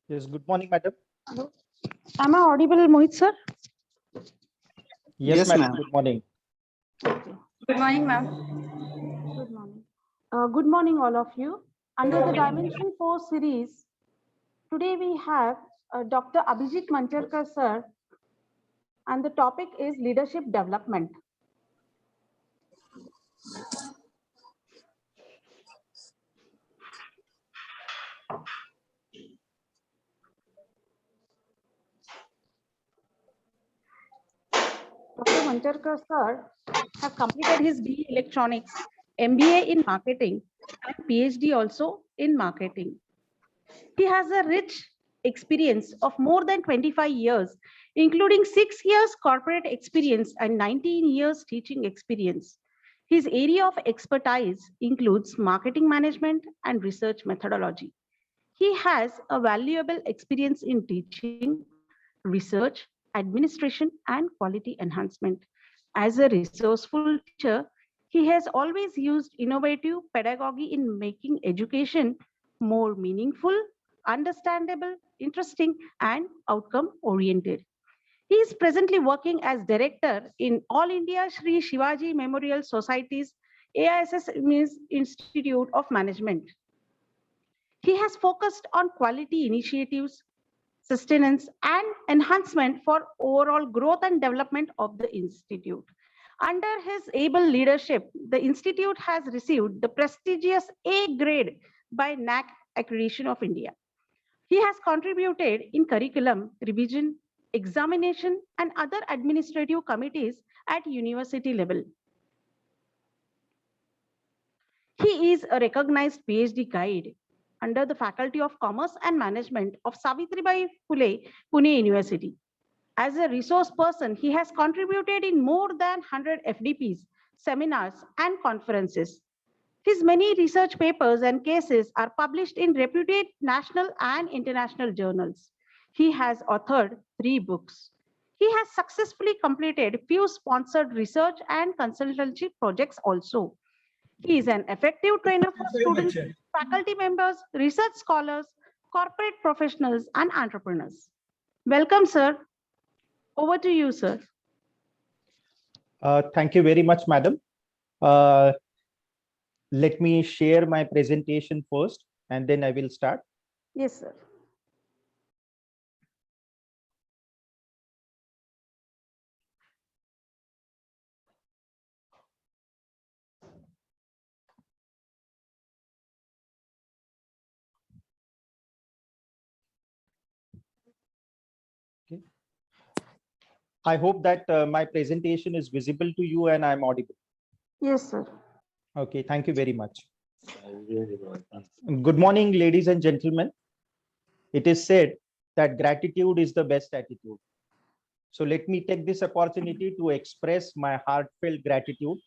Yes, good morning, madam. Hello. Am I audible, Mohit sir? Yes, Yes, madam. ma'am. Good morning. Okay. Good morning, ma'am. Good morning. Good morning, all of you. Under the Dimension 4 series, today we have Dr. Abhijit Mancharkar sir, and the topic is leadership development. Dr. Mancharkar sir have completed his BE Electronics, MBA in Marketing, and PhD also in Marketing. He has a rich experience of more than 25 years, including 6 years corporate experience and 19 years teaching experience. His area of expertise includes marketing management and research methodology. He has a valuable experience in teaching, research, administration, and quality enhancement. As a resourceful teacher, he has always used innovative pedagogy in making education more meaningful, understandable, interesting, and outcome oriented. He is presently working as director in All India Sri Shivaji Memorial Society's AISS Institute of Management. He has focused on quality initiatives, sustenance, and enhancement for overall growth and development of the Institute. Under his able leadership, the Institute has received the prestigious A grade by NAC Accreditation of India. He has contributed in curriculum, revision, examination, and other administrative committees at university level. He is a recognized PhD guide under the Faculty of Commerce and Management of Savitribai Phule, Pune University. As a resource person, he has contributed in more than 100 FDPs, seminars, and conferences. His many research papers and cases are published in reputed national and international journals. He has authored 3 books. He has successfully completed few sponsored research and consultancy projects also. He is an effective trainer for students, faculty members, research scholars, corporate professionals, and entrepreneurs. Welcome, sir. Over to you, sir. Thank you very much, madam. Let me share my presentation first, and then I will start. Yes, sir. Okay. I hope that my presentation is visible to you and I'm audible. Yes, sir. Okay, thank you very much. Good morning, ladies and gentlemen. It is said that gratitude is the best attitude. So let me take this opportunity to express my heartfelt gratitude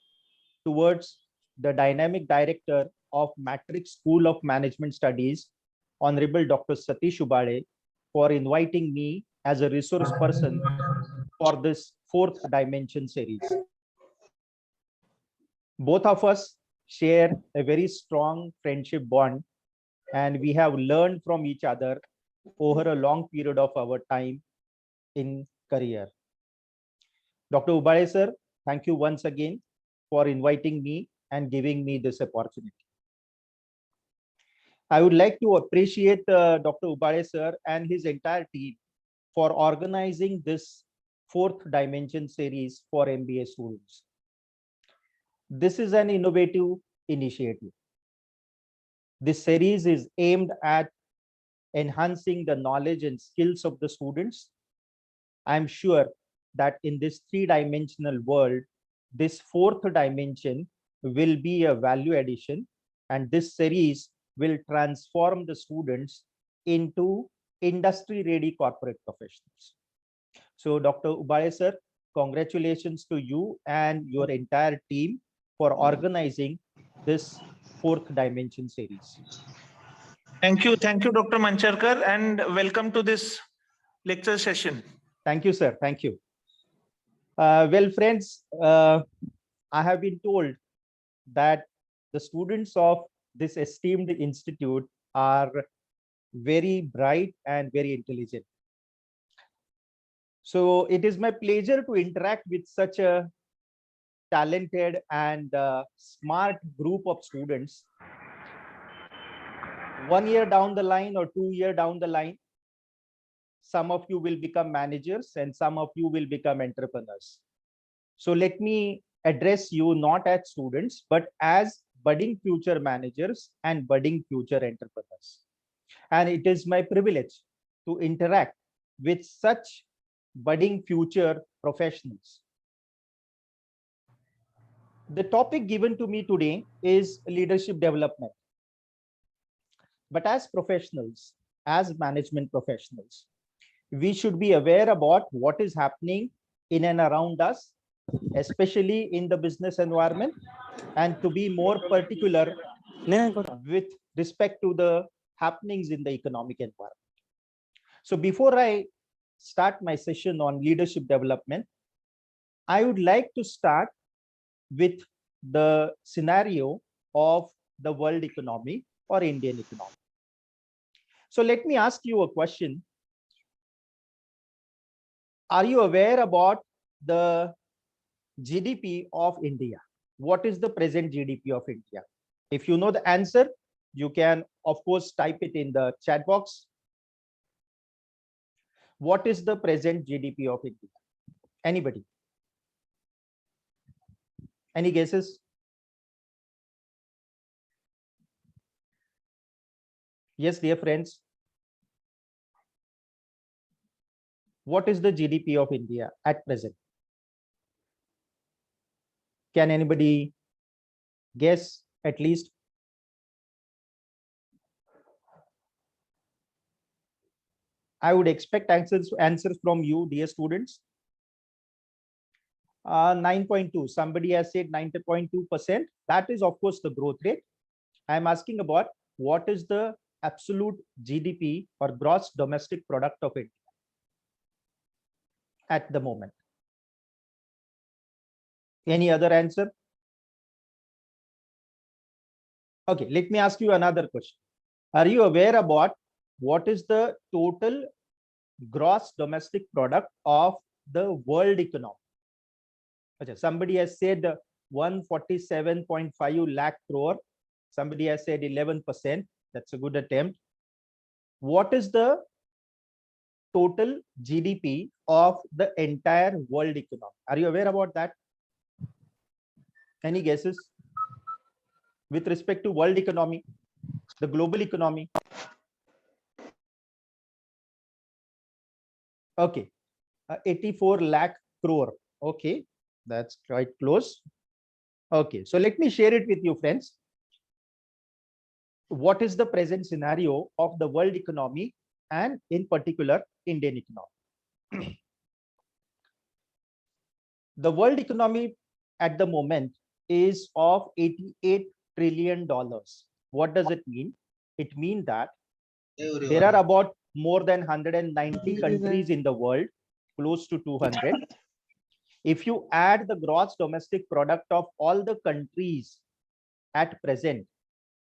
towards the dynamic director of Matrix School of Management Studies, Honorable Dr. Satish Ubade, for inviting me as a resource person for this 4th Dimension series. Both of us share a very strong friendship bond, and we have learned from each other over a long period of our time in career. Dr. Ubade sir, thank you once again for inviting me and giving me this opportunity. I would like to appreciate Dr. Ubade sir and his entire team for organizing this 4th Dimension series for MBA students. This is an innovative initiative. This series is aimed at enhancing the knowledge and skills of the students. I'm sure that in this 3-dimensional world, this 4th dimension will be a value addition, and this series will transform the students into industry-ready corporate professionals. So Dr. Ubade sir, congratulations to you and your entire team for organizing this 4th Dimension series. Thank you, Dr. Mancharkar, and welcome to this lecture session. Thank you, sir. Thank you. Well, friends, I have been told that the students of this esteemed institute are very bright and very intelligent. So it is my pleasure to interact with such a talented and smart group of students. 1 year down the line or 2 year down the line, some of you will become managers and some of you will become entrepreneurs. So let me address you not as students, but as budding future managers and budding future entrepreneurs. And it is my privilege to interact with such budding future professionals. The topic given to me today is leadership development. But as professionals, as management professionals, we should be aware about what is happening in and around us, especially in the business environment, and to be more particular with respect to the happenings in the economic environment. So before I start my session on leadership development, I would like to start with the scenario of the world economy or Indian economy. So let me ask you a question. Are you aware about the GDP of India? What is the present GDP of India? If you know the answer, you can, of course, type it in the chat box. What is the present GDP of India? Anybody? Any guesses? Yes, dear friends. What is the GDP of India at present? Can anybody guess at least? I would expect answers from you, dear students. 9.2. Somebody has said 90.2%. That is, of course, the growth rate. I'm asking about what is the absolute GDP or gross domestic product of India at the moment. Any other answer? Okay, let me ask you another question. Are you aware about what is the total gross domestic product of the world economy? Okay, somebody has said 147.5 lakh crore. Somebody has said 11%. That's a good attempt. What is the total GDP of the entire world economy? Are you aware about that? Any guesses with respect to world economy, the global economy? Okay, 84 lakh crore. Okay, that's quite close. Okay, so let me share it with you, friends. What is the present scenario of the world economy and in particular Indian economy? The world economy at the moment is of $88 trillion. What does it mean? It means that there are about more than 190 countries in the world, close to 200. If you add the gross domestic product of all the countries at present,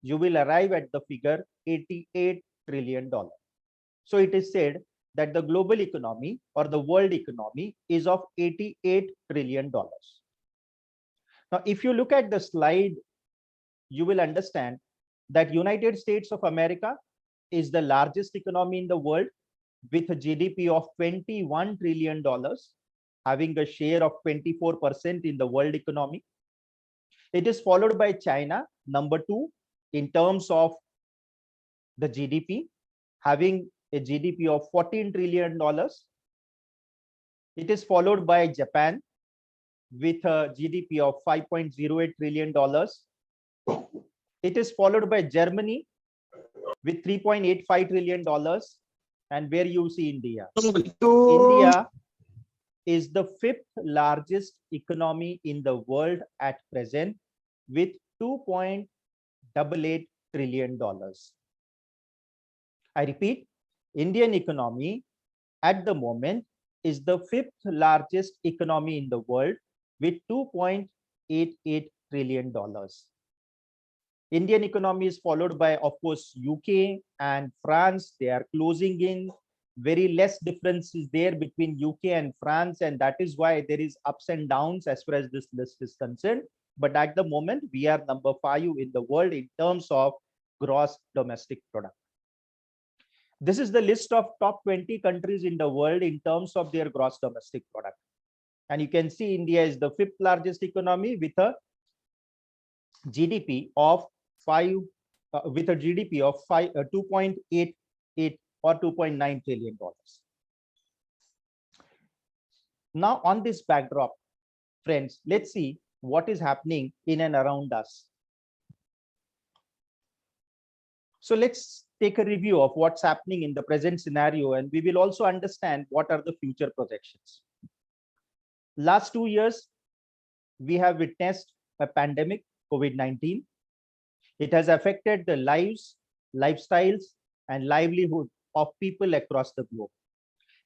you will arrive at the figure $88 trillion. So it is said that the global economy or the world economy is of $88 trillion. Now, if you look at the slide, you will understand that United States of America is the largest economy in the world with a GDP of $21 trillion, having a share of 24% in the world economy. It is followed by China, number 2, in terms of the GDP, having a GDP of $14 trillion. It is followed by Japan with a GDP of $5.08 trillion. It is followed by Germany with $3.85 trillion. And where you see India. India is the 5th largest economy in the world at present with $2.88 trillion. I repeat, Indian economy at the moment is the 5th largest economy in the world with $2.88 trillion. Indian economy is followed by, of course, UK and France. They are closing in. Very less difference is there between UK and France, and that is why there is ups and downs as far as this list is concerned. But at the moment, we are number 5 in the world in terms of gross domestic product. This is the list of top 20 countries in the world in terms of their gross domestic product. And you can see India is the 5th largest economy with a GDP of 2.88 or $2.9 trillion. Now, on this backdrop, friends, let's see what is happening in and around us. So let's take a review of what's happening in the present scenario, and we will also understand what are the future projections. Last 2 years, we have witnessed a pandemic, COVID-19. It has affected the lives, lifestyles, and livelihood of people across the globe.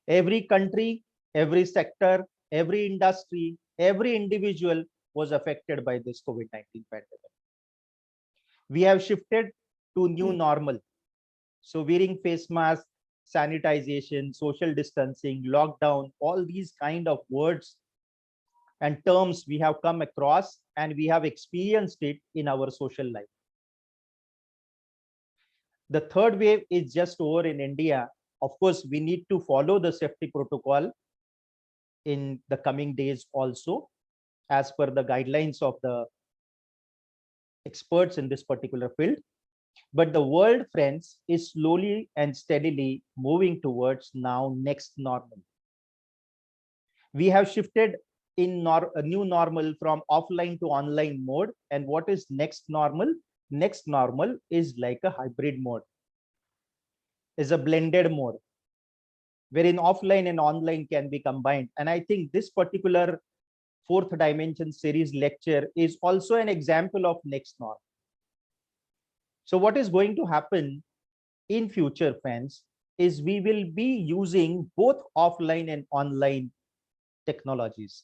Every country, every sector, every industry, every individual was affected by this COVID-19 pandemic. We have shifted to new normal. So wearing face masks, sanitization, social distancing, lockdown, all these kind of words and terms we have come across, and we have experienced it in our social life. The third wave is just over in India. Of course, we need to follow the safety protocol in the coming days also, as per the guidelines of the experts in this particular field. But the world, friends, is slowly and steadily moving towards now next normal. We have shifted in a new normal from offline to online mode. And what is next normal? Next normal is like a hybrid mode, is a blended mode, wherein offline and online can be combined. And I think this particular fourth dimension series lecture is also an example of next normal. So what is going to happen in future, friends, is we will be using both offline and online technologies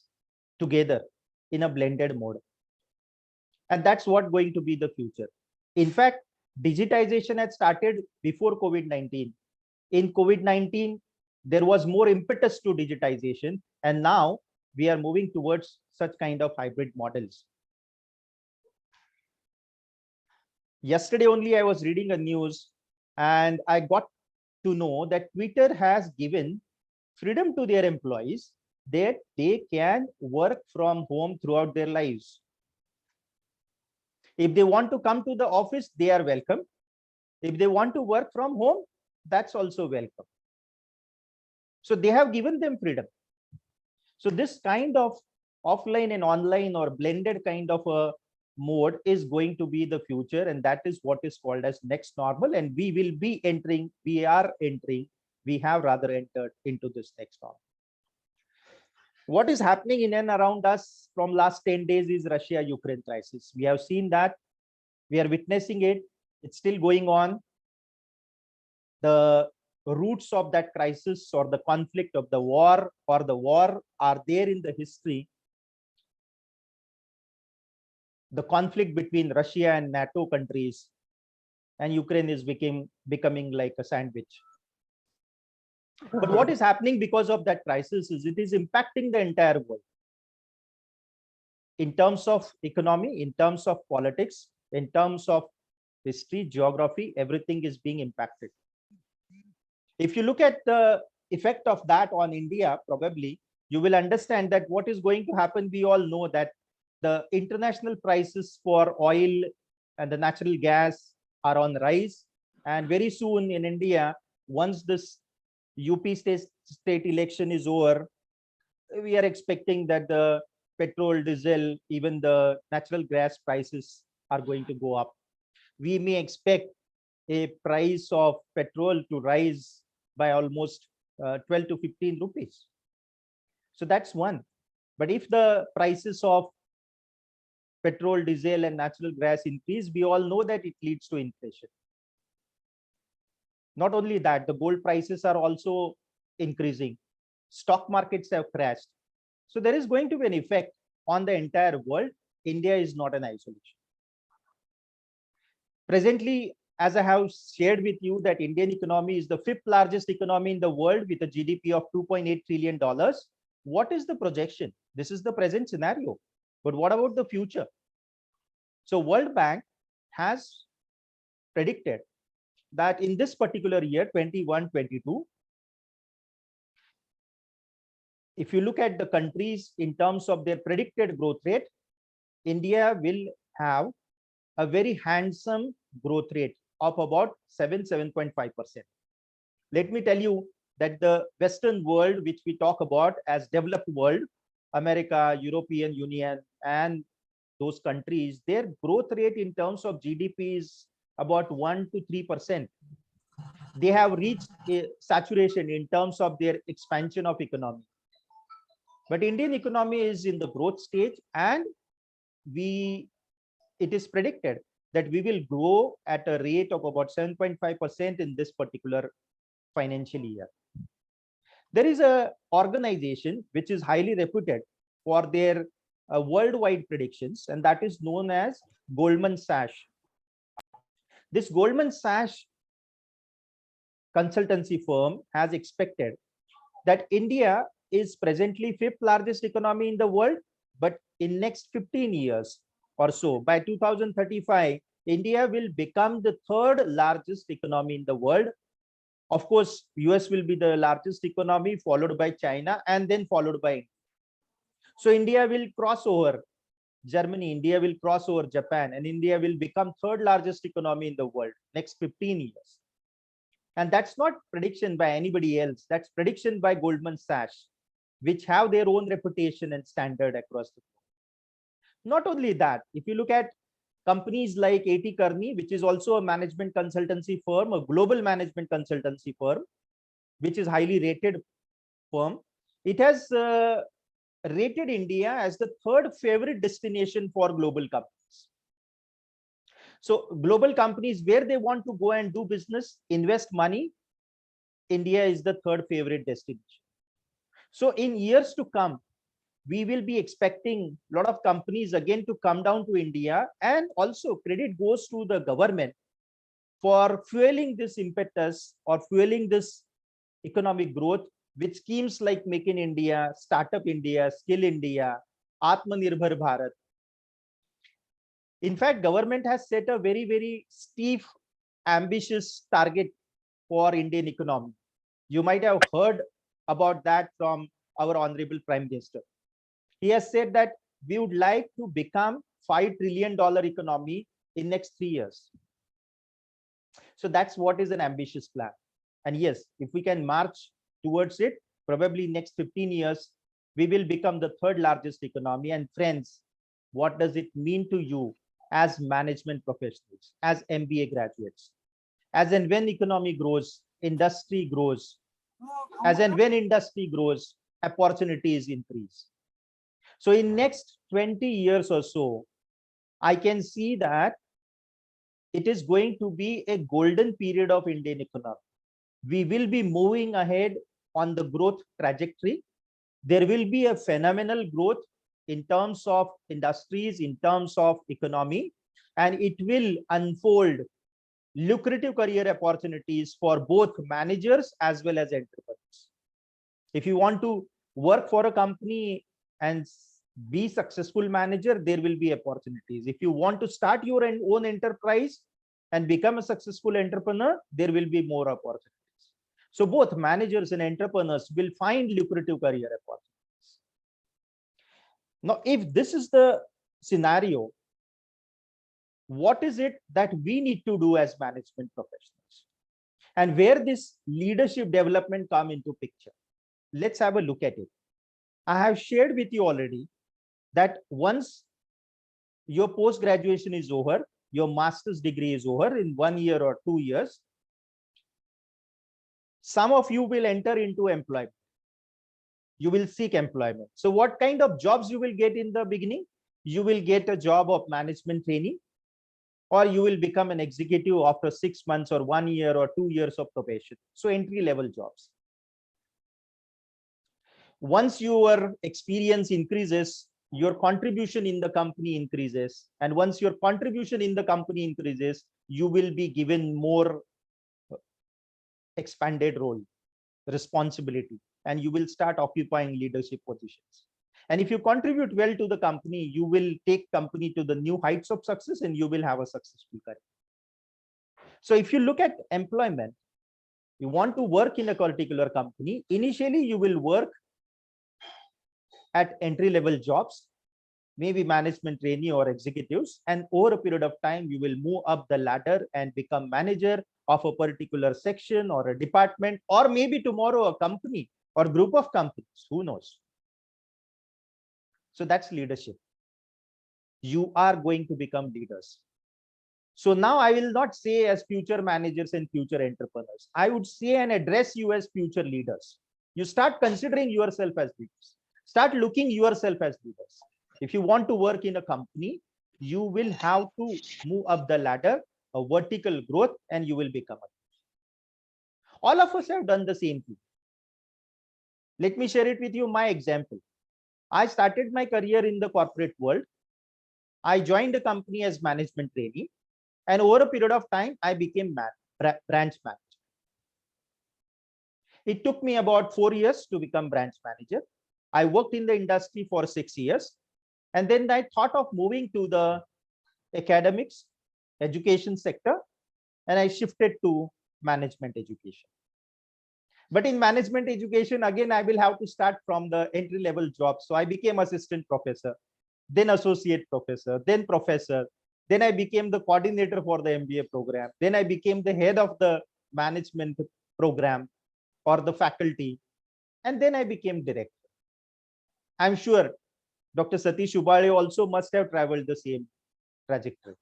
together in a blended mode. And that's what going to be the future. In fact, digitization had started before COVID-19. In COVID-19, there was more impetus to digitization, and now we are moving towards such kind of hybrid models. Yesterday only I was reading a news, and I got to know that Twitter has given freedom to their employees that they can work from home throughout their lives. If they want to come to the office, they are welcome. If they want to work from home, that's also welcome. So they have given them freedom. So this kind of offline and online or blended kind of a mode is going to be the future, and that is what is called as next normal. And we will be entering, we have rather entered into this next normal. What is happening in and around us from last 10 days is Russia-Ukraine crisis. We have seen that, we are witnessing it, it's still going on. The roots of that crisis or the conflict of the war are there in the history. The conflict between Russia and NATO countries, and Ukraine is becoming like a sandwich. But what is happening because of that crisis is it is impacting the entire world. In terms of economy, in terms of politics, in terms of history, geography, everything is being impacted. If you look at the effect of that on India, probably you will understand that what is going to happen. We all know that the international prices for oil and the natural gas are on rise. And very soon in India, once this UP state election is over, we are expecting that the petrol, diesel, even the natural gas prices are going to go up. We may expect a price of petrol to rise by almost 12 to 15 rupees. So that's one. But if the prices of petrol, diesel, and natural gas increase, we all know that it leads to inflation. Not only that, the gold prices are also increasing. Stock markets have crashed. So there is going to be an effect on the entire world. India is not an isolation. Presently, as I have shared with you, that Indian economy is the 5th largest economy in the world with a GDP of $2.8 trillion. What is the projection? This is the present scenario. But what about the future? So World Bank has predicted that in this particular year, 21-22, if you look at the countries in terms of their predicted growth rate, India will have a very handsome growth rate of about 7.5%. Let me tell you that the Western world, which we talk about as developed world, America, European Union, and those countries, their growth rate in terms of GDP is about 1 to 3%. They have reached a saturation in terms of their expansion of economy. But Indian economy is in the growth stage, and it is predicted that we will grow at a rate of about 7.5% in this particular financial year. There is a organization which is highly reputed for their worldwide predictions, and that is known as Goldman Sachs. This Goldman Sachs consultancy firm has expected that India is presently 5th largest economy in the world, but in next 15 years or so, by 2035, India will become the 3rd largest economy in the world. Of course, US will be the largest economy, followed by China, and then followed by India. So India will cross over Germany, India will cross over Japan, and India will become 3rd largest economy in the world next 15 years. And that's not prediction by anybody else. That's prediction by Goldman Sachs, which have their own reputation and standard across the world. Not only that, if you look at companies like A.T. Kearney, which is also a management consultancy firm, a global management consultancy firm, which is highly rated firm, it has rated India as the 3rd favorite destination for global companies. So global companies, where they want to go and do business, invest money, India is the 3rd favorite destination. So in years to come, we will be expecting a lot of companies again to come down to India, and also credit goes to the government for fueling this impetus or fueling this economic growth with schemes like Make in India, Startup India, Skill India, Atmanirbhar Bharat. In fact, government has set a very, very steep, ambitious target for Indian economy. You might have heard about that from our Honorable Prime Minister. He has said that we would like to become $5 trillion economy in next 3 years. So that's what is an ambitious plan. And yes, if we can march towards it, probably next 15 years, we will become the 3rd largest economy. And friends, what does it mean to you as management professionals, as MBA graduates? As and when economy grows, industry grows. As and when industry grows, opportunities increase. So in next 20 years or so, I can see that it is going to be a golden period of Indian economy. We will be moving ahead on the growth trajectory. There will be a phenomenal growth in terms of industries, in terms of economy, and it will unfold lucrative career opportunities for both managers as well as entrepreneurs. If you want to work for a company and be successful manager, there will be opportunities. If you want to start your own enterprise and become a successful entrepreneur, there will be more opportunities. So both managers and entrepreneurs will find lucrative career opportunities. Now, if this is the scenario, what is it that we need to do as management professionals? And where this leadership development come into picture? Let's have a look at it. I have shared with you already that once your post-graduation is over, your master's degree is over in 1 year or 2 years, some of you will enter into employment. You will seek employment. So what kind of jobs you will get in the beginning? You will get a job of management training, or you will become an executive after 6 months or 1 year or 2 years of probation. So entry-level jobs. Once your experience increases, your contribution in the company increases. And once your contribution in the company increases, you will be given more expanded role, responsibility, and you will start occupying leadership positions. And if you contribute well to the company, you will take company to the new heights of success and you will have a successful career. So if you look at employment, you want to work in a particular company, initially you will work at entry-level jobs, maybe management trainee or executives, and over a period of time, you will move up the ladder and become manager of a particular section or a department, or maybe tomorrow a company or group of companies, who knows? So that's leadership. You are going to become leaders. So now I will not say as future managers and future entrepreneurs. I would say and address you as future leaders. You start considering yourself as leaders. Start looking yourself as leaders. If you want to work in a company, you will have to move up the ladder, a vertical growth, and you will become a leader. All of us have done the same thing. Let me share it with you, my example. I started my career in the corporate world. I joined a company as management trainee, and over a period of time, I became branch manager. It took me about 4 years to become branch manager. I worked in the industry for 6 years. And then I thought of moving to the academics, education sector, and I shifted to management education. But in management education, again, I will have to start from the entry-level job. So I became assistant professor, then associate professor, then professor. Then I became the coordinator for the MBA program. Then I became the head of the management program or the faculty. And then I became director. I'm sure Dr. Satish Ubale also must have traveled the same trajectory.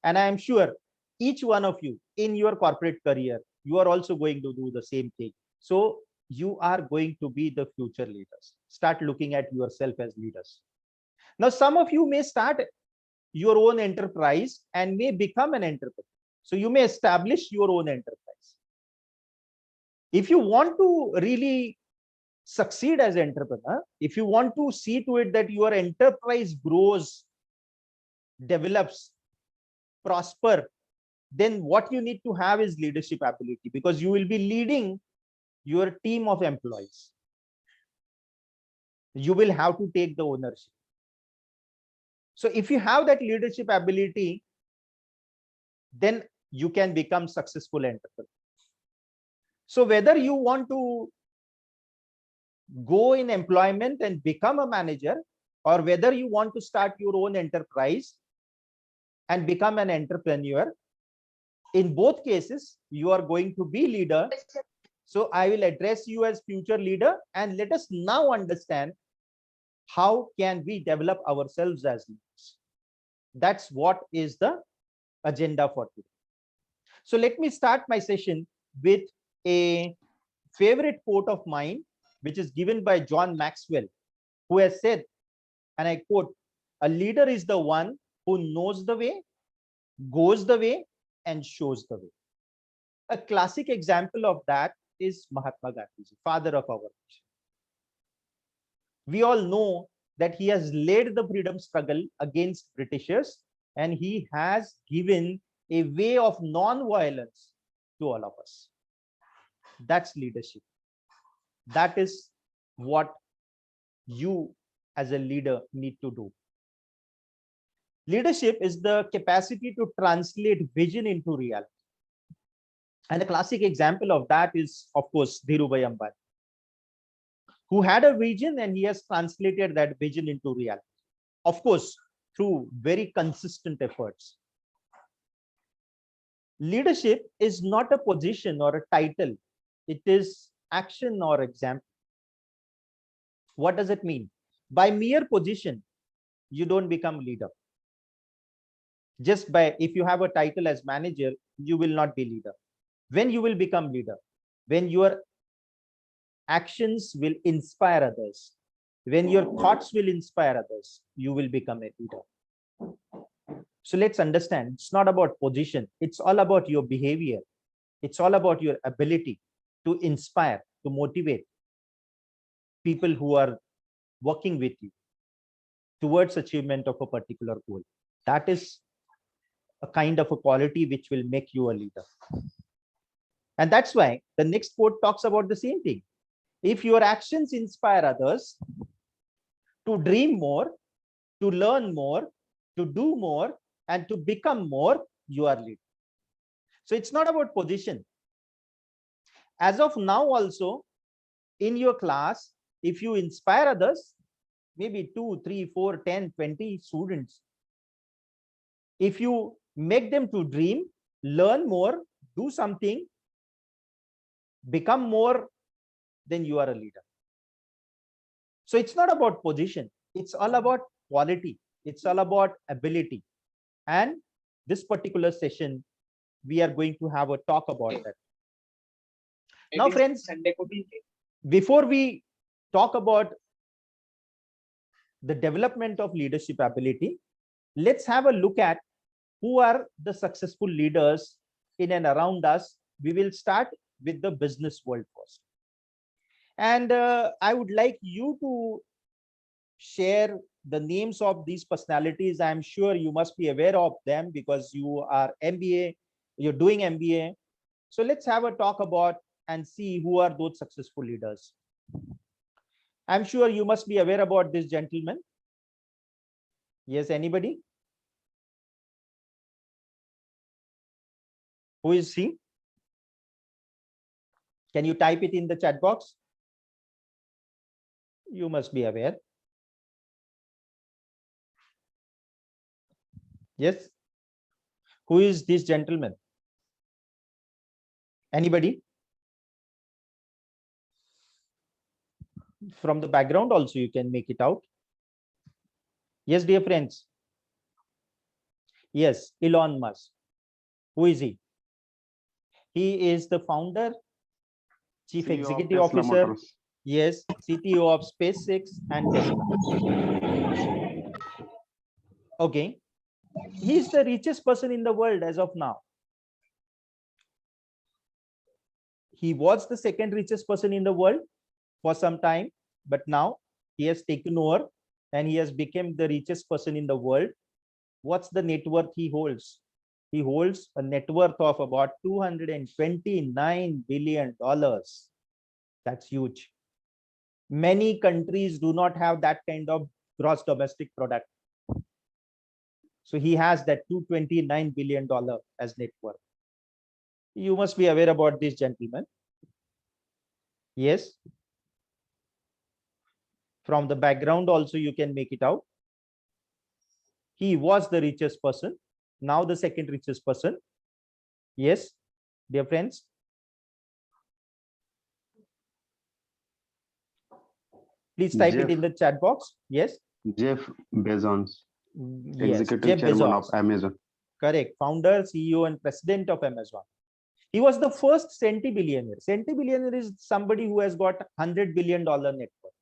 And I am sure each one of you in your corporate career, you are also going to do the same thing. So you are going to be the future leaders. Start looking at yourself as leaders. Now, some of you may start your own enterprise and may become an entrepreneur. So you may establish your own enterprise. If you want to really succeed as an entrepreneur, if you want to see to it that your enterprise grows, develops, prosper, then what you need to have is leadership ability, because you will be leading your team of employees. You will have to take the ownership. So if you have that leadership ability, then you can become successful entrepreneur. So whether you want to go in employment and become a manager, or whether you want to start your own enterprise and become an entrepreneur, in both cases, you are going to be leader. So I will address you as future leader, and let us now understand how can we develop ourselves as leaders. That's what is the agenda for today. So let me start my session with a favorite quote of mine, which is given by John Maxwell, who has said, and I quote, "A leader is the one who knows the way, goes the way, and shows the way." A classic example of that is Mahatma Gandhi, father of our nation. We all know that he has led the freedom struggle against Britishers, and he has given a way of non-violence to all of us. That's leadership. That is what you as a leader need to do. Leadership is the capacity to translate vision into reality. And a classic example of that is, of course, Dhirubhai Ambani, who had a vision and he has translated that vision into reality. Of course, through very consistent efforts. Leadership is not a position or a title. It is action or example. What does it mean? By mere position, you don't become leader. Just by, if you have a title as manager, you will not be leader. When you will become leader? When your actions will inspire others. When your thoughts will inspire others, you will become a leader. So let's understand, it's not about position. It's all about your behavior. It's all about your ability to inspire, to motivate people who are working with you. towards achievement of a particular goal. That is a kind of a quality which will make you a leader. And that's why the next quote talks about the same thing. If your actions inspire others to dream more, to learn more, to do more, and to become more, you are leader. So it's not about position. As of now also, in your class, if you inspire others, maybe 2, 3, 4, 10, 20 students, if you make them to dream, learn more, do something, become more, then you are a leader. So it's not about position. It's all about quality. It's all about ability. And this particular session, we are going to have a talk about that. Now, friends, before we talk about the development of leadership ability, let's have a look at who are the successful leaders in and around us. We will start with the business world first. And I would like you to share the names of these personalities. I'm sure you must be aware of them because you are MBA, you're doing MBA. So let's have a talk about and see who are those successful leaders. I'm sure you must be aware about this gentleman. Yes, anybody? Who is he? Can you type it in the chat box? You must be aware. Yes. Who is this gentleman? Anybody? From the background also you can make it out. Yes, dear friends. Yes, Elon Musk. Who is he? He is the founder, chief CEO of executive Tesla officer. Motors. Yes, CTO of SpaceX and Tesla. Okay. He is the richest person in the world as of now. He was the second richest person in the world for some time, but now he has taken over and he has become the richest person in the world. What's the net worth he holds? He holds a net worth of about $229 billion. That's huge. Many countries do not have that kind of gross domestic product. So he has that $229 billion as net worth. You must be aware about this gentleman. Yes. From the background also you can make it out. He was the richest person, now the second richest person. Yes, dear friends. Please type it in the chat box. Yes. Jeff Bezos, Yes, executive Jeff chairman of Bezos. Amazon. Correct. Founder, CEO, and president of Amazon. He was the first centibillionaire. Centibillionaire is somebody who has got $100 billion net worth.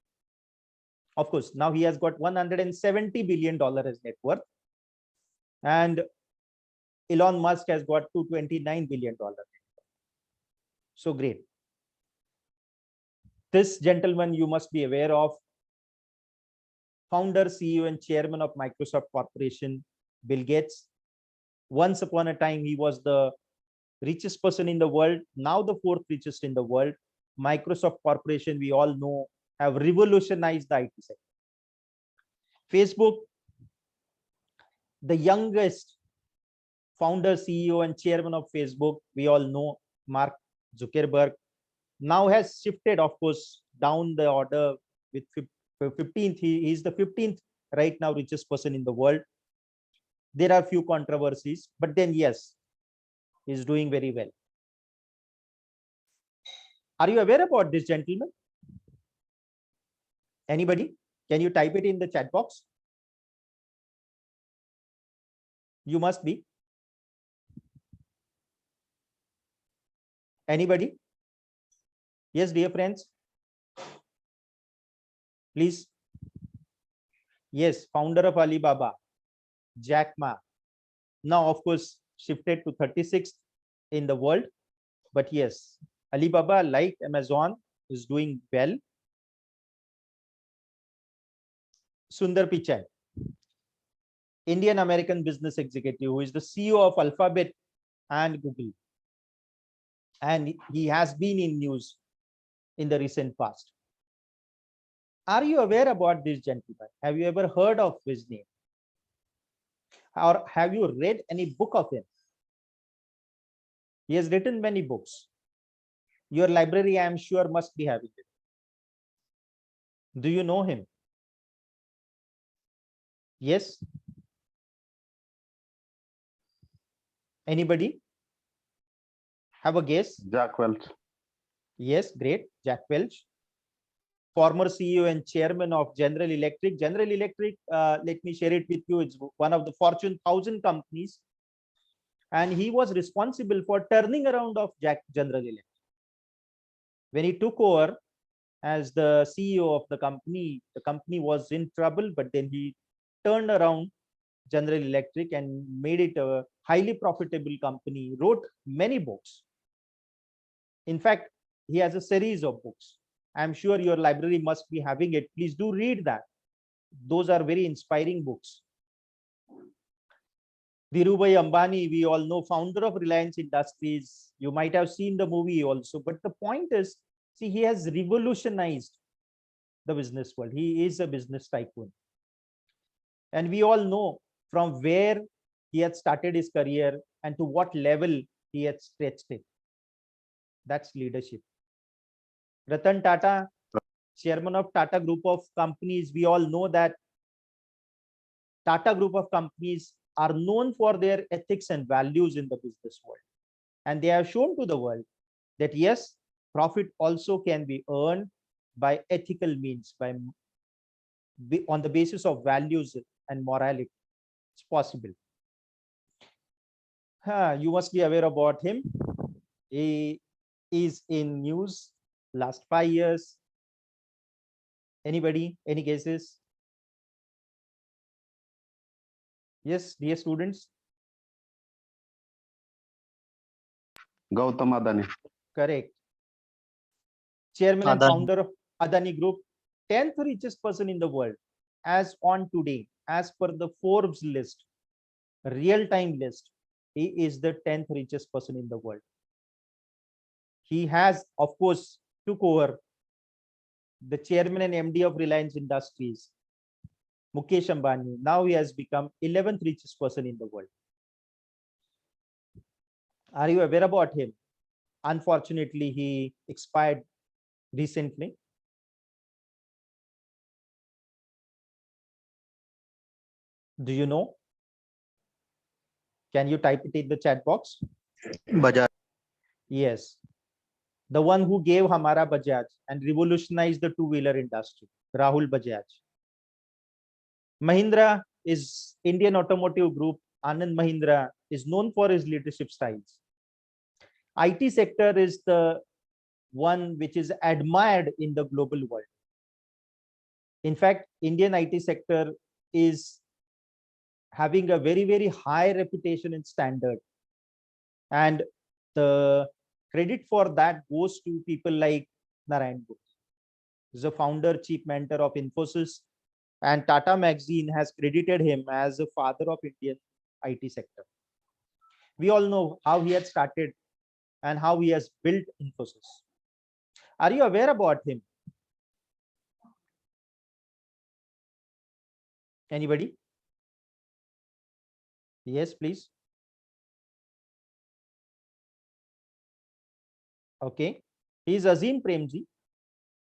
Of course, now he has got $170 billion as net worth. And Elon Musk has got $229 billion. So great. This gentleman you must be aware of. Founder, CEO, and chairman of Microsoft Corporation, Bill Gates. Once upon a time, he was the richest person in the world. Now the fourth richest in the world. Microsoft Corporation, we all know, have revolutionized the IT sector. Facebook, the youngest founder, CEO, and chairman of Facebook, we all know, Mark Zuckerberg, now has shifted, of course, down the order with 15th. He is the 15th right now richest person in the world. There are few controversies, but then yes, he's doing very well. Are you aware about this gentleman? Anybody? Can you type it in the chat box? You must be. Anybody? Yes, dear friends. Please. Yes, founder of Alibaba, Jack Ma. Now, of course, shifted to 36th in the world. But yes, Alibaba, like Amazon, is doing well. Sundar Pichai. Indian American business executive who is the CEO of Alphabet and Google. And he has been in news in the recent past. Are you aware about this gentleman? Have you ever heard of his name? Or have you read any book of him? He has written many books. Your library, I am sure, must be having it. Do you know him? Yes? Anybody? Have a guess? Jack Welch. Yes, great. Jack Welch, former CEO and chairman of General Electric. General Electric, let me share it with you. It's one of the Fortune 1000 companies. And he was responsible for turning around of General Electric. When he took over as the CEO of the company was in trouble, but then he turned around General Electric and made it a highly profitable company, wrote many books. In fact, he has a series of books. I'm sure your library must be having it. Please do read that. Those are very inspiring books. Dhirubhai Ambani, we all know, founder of Reliance Industries. You might have seen the movie also, but the point is, see, he has revolutionized the business world. He is a business tycoon. And we all know from where he had started his career and to what level he had stretched it. That's leadership. Ratan Tata, chairman of Tata Group of Companies, we all know that Tata Group of Companies are known for their ethics and values in the business world. And they have shown to the world that yes, profit also can be earned by ethical means, on the basis of values and morality. It's possible. You must be aware about him. He is in news last 5 years. Anybody? Any guesses? Yes, dear students. Gautam Adani. Correct. Chairman and Adani. founder of Adani Group, 10th richest person in the world as on today, as per the Forbes list, real-time list. He is the 10th richest person in the world. He has, of course, took over the chairman and MD of Reliance Industries, Mukesh Ambani. Now he has become 11th richest person in the world. Are you aware about him? Unfortunately, he expired recently. Do you know? Can you type it in the chat box? Bajaj. Yes. The one who gave Hamara Bajaj and revolutionized the two-wheeler industry, Rahul Bajaj. Mahindra is Indian automotive group. Anand Mahindra is known for his leadership styles. IT sector is the one which is admired in the global world. In fact, Indian IT sector is having a very, very high reputation and standard. And the credit for that goes to people like Narayan Gupta. He's the founder, chief mentor of Infosys, and Tata Magazine has credited him as the father of Indian IT sector. We all know how he had started and how he has built Infosys. Are you aware about him? Anybody? Yes, please. Okay. He is Azim Premji,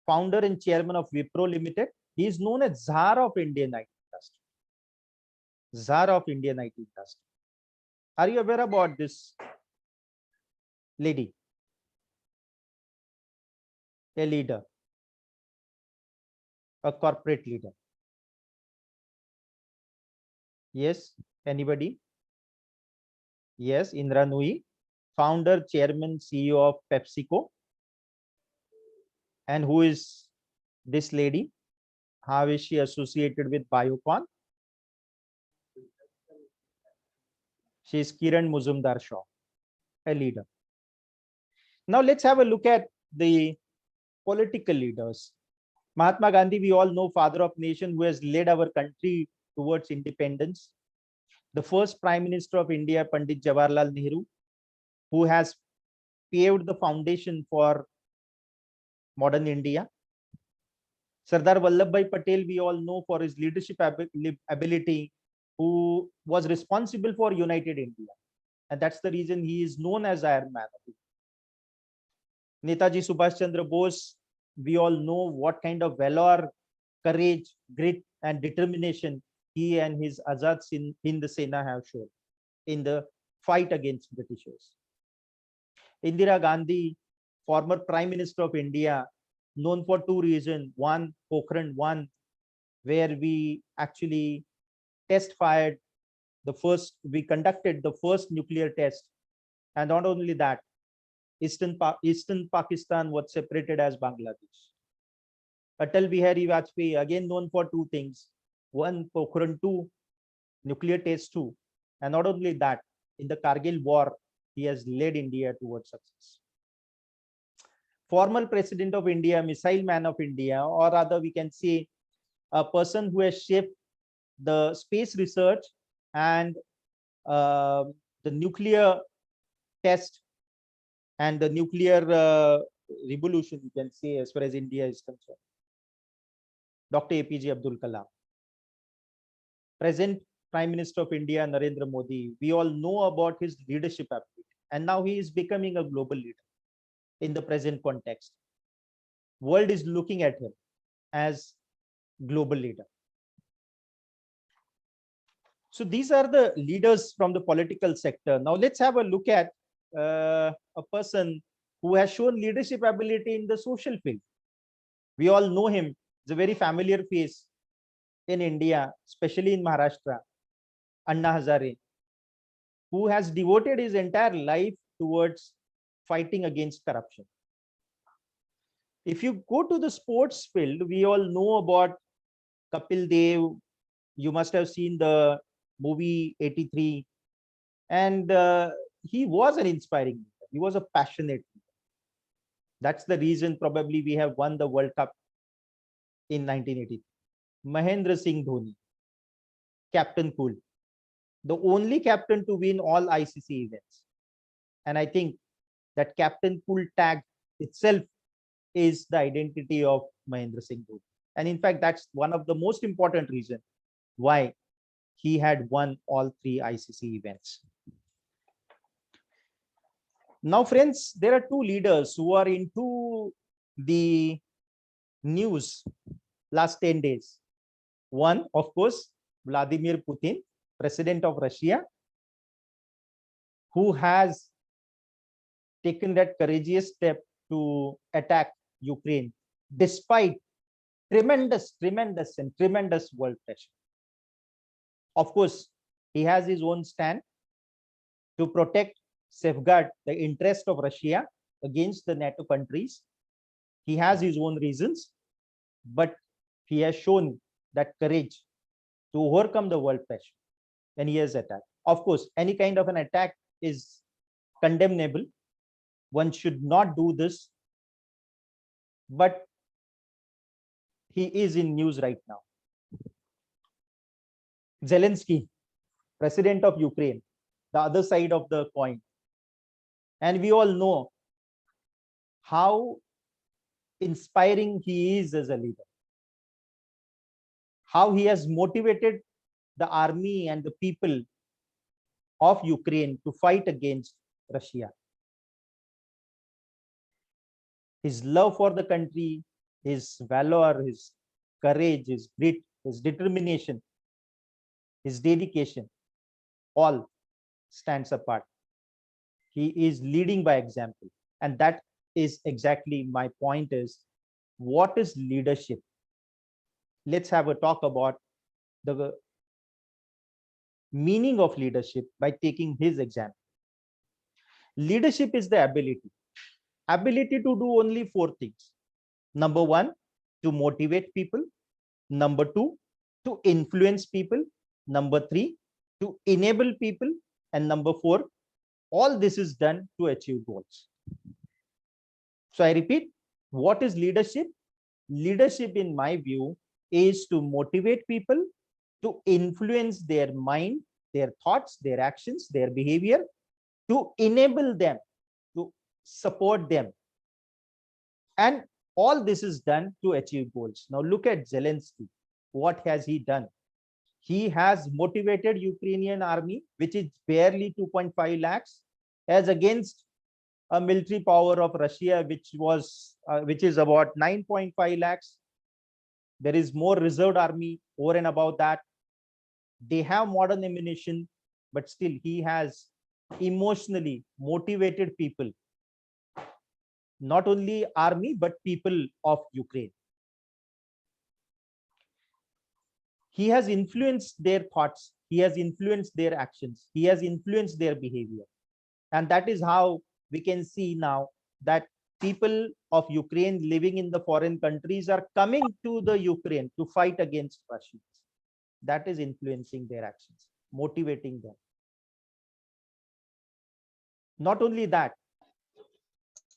founder and chairman of Wipro Limited. He is known as Czar of Indian IT industry. Czar of Indian IT industry. Are you aware about this lady? A leader, a corporate leader. Yes, anybody? Yes, Indra Nui, founder, chairman, CEO of PepsiCo. And who is this lady? How is she associated with Biocon? She is Kiran Mazumdar-Shaw, a leader. Now let's have a look at the political leaders. Mahatma Gandhi, we all know, father of nation, who has led our country towards independence. the first Prime Minister of India, Pandit Jawaharlal Nehru, who has paved the foundation for modern India. Sardar Vallabhbhai Patel, we all know for his leadership ability, who was responsible for United India. And that's the reason he is known as Iron Man. Netaji Subhash Chandra Bose, we all know what kind of valor, courage, grit, and determination he and his Azad Hind Sena have shown in the fight against Britishers. Indira Gandhi, former Prime Minister of India, known for two reasons. One, Pokhran 1, where we actually we conducted the first nuclear test. And not only that, Eastern Pakistan was separated as Bangladesh. Atal Bihari Vajpayee, again known for two things. One, Pokhran 2, nuclear test 2. And not only that, in the Kargil war, he has led India towards success. Former President of India, Missile Man of India, or rather we can say a person who has shaped the space research and the nuclear test and the nuclear revolution, you can say, as far as India is concerned. Dr. APJ Abdul Kalam. Present Prime Minister of India, Narendra Modi, we all know about his leadership ability. And now he is becoming a global leader in the present context. World is looking at him as global leader. So these are the leaders from the political sector. Now let's have a look at a person who has shown leadership ability in the social field. We all know him. It's a very familiar face in India, especially in Maharashtra, Anna Hazare, who has devoted his entire life towards fighting against corruption. If you go to the sports field, we all know about Kapil Dev. You must have seen the movie 83. And he was an inspiring leader. He was a passionate leader. That's the reason probably we have won the World Cup in 1983. Mahendra Singh Dhoni, Captain Cool, the only captain to win all ICC events. And I think that Captain Cool tag itself is the identity of Mahendra Singh Dhoni. And in fact, that's one of the most important reasons why he had won all 3 ICC events. Now, friends, there are 2 leaders who are into the news last 10 days. One, of course, Vladimir Putin, President of Russia, who has taken that courageous step to attack Ukraine despite tremendous world pressure. Of course, he has his own stand to protect, safeguard the interest of Russia against the NATO countries. He has his own reasons, but he has shown that courage to overcome the world pressure when he has attacked. Of course, any kind of an attack is condemnable. One should not do this, but he is in news right now. Zelensky, President of Ukraine, the other side of the coin. And we all know how inspiring he is as a leader, how he has motivated the army and the people of Ukraine to fight against Russia. His love for the country, his valor, his courage, his grit, his determination, his dedication, all stands apart. He is leading by example. And that is exactly my point is, what is leadership? Let's have a talk about the meaning of leadership by taking his example. Leadership is the ability to do only 4 things. Number 1, to motivate people. Number 2, to influence people. Number 3, to enable people. And number 4, all this is done to achieve goals. So I repeat, what is leadership? Leadership, in my view, is to motivate people, to influence their mind, their thoughts, their actions, their behavior to enable them, to support them. And all this is done to achieve goals. Now look at Zelensky. What has he done? He has motivated Ukrainian army, which is barely 2.5 lakhs, as against a military power of Russia, which is about 9.5 lakhs. There is more reserved army over and above that. They have modern ammunition, but still he has emotionally motivated people, not only army, but people of Ukraine. He has influenced their thoughts. He has influenced their actions. He has influenced their behavior. And that is how we can see now that people of Ukraine living in the foreign countries are coming to the Ukraine to fight against Russians. That is influencing their actions, motivating them. Not only that,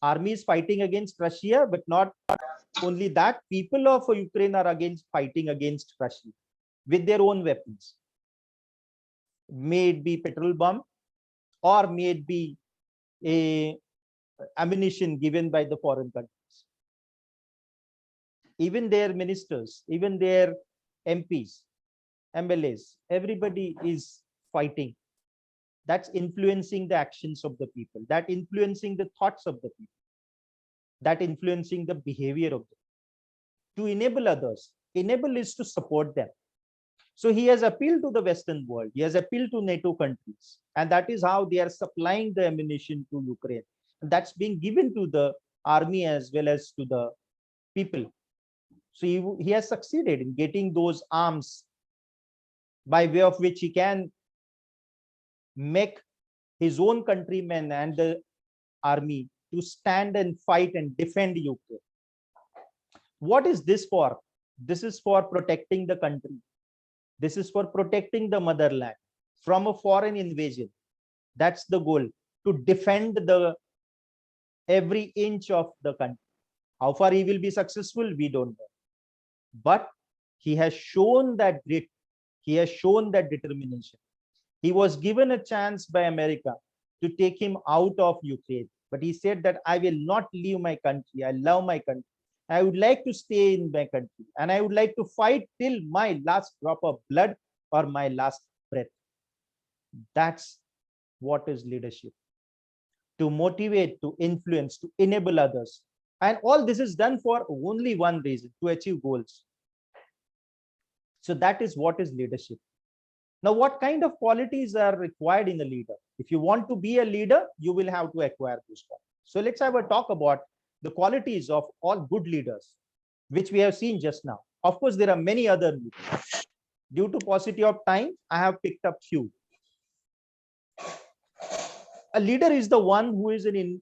army is fighting against Russia, but not only that, people of Ukraine are fighting against Russia with their own weapons. May it be petrol bomb, or may it be a ammunition given by the foreign countries. Even their ministers, even their MPs, MLAs, everybody is fighting. That's influencing the actions of the people, that influencing the thoughts of the people, that influencing the behavior of them. To enable others, enable is to support them. So he has appealed to the Western world, he has appealed to NATO countries, and that is how they are supplying the ammunition to Ukraine. And that's being given to the army as well as to the people. So he has succeeded in getting those arms by way of which he can make his own countrymen and the army to stand and fight and defend Ukraine. What is this for? This is for protecting the country. This is for protecting the motherland from a foreign invasion. That's the goal, to defend the every inch of the country. How far he will be successful, we don't know. But he has shown that grit. He has shown that determination. He was given a chance by America to take him out of Ukraine, but he said that I will not leave my country. I love my country. I would like to stay in my country, and I would like to fight till my last drop of blood or my last breath. That's what is leadership. To motivate, to influence, to enable others. And all this is done for only one reason, to achieve goals. So that is what is leadership. Now, what kind of qualities are required in a leader? If you want to be a leader, you will have to acquire those qualities. So let's have a talk about the qualities of all good leaders, which we have seen just now. Of course, there are many other leaders. Due to paucity of time, I have picked up few. A leader is the one who is a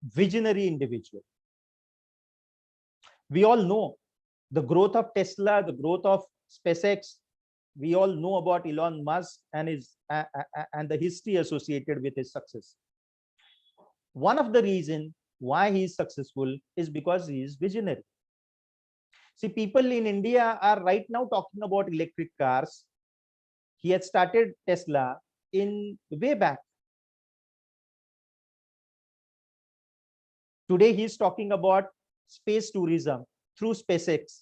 visionary individual. We all know the growth of Tesla, the growth of SpaceX. We all know about Elon Musk and the history associated with his success. One of the reasons why he is successful is because he is visionary. See, people in India are right now talking about electric cars. He had started Tesla in way back. Today, he is talking about space tourism through SpaceX.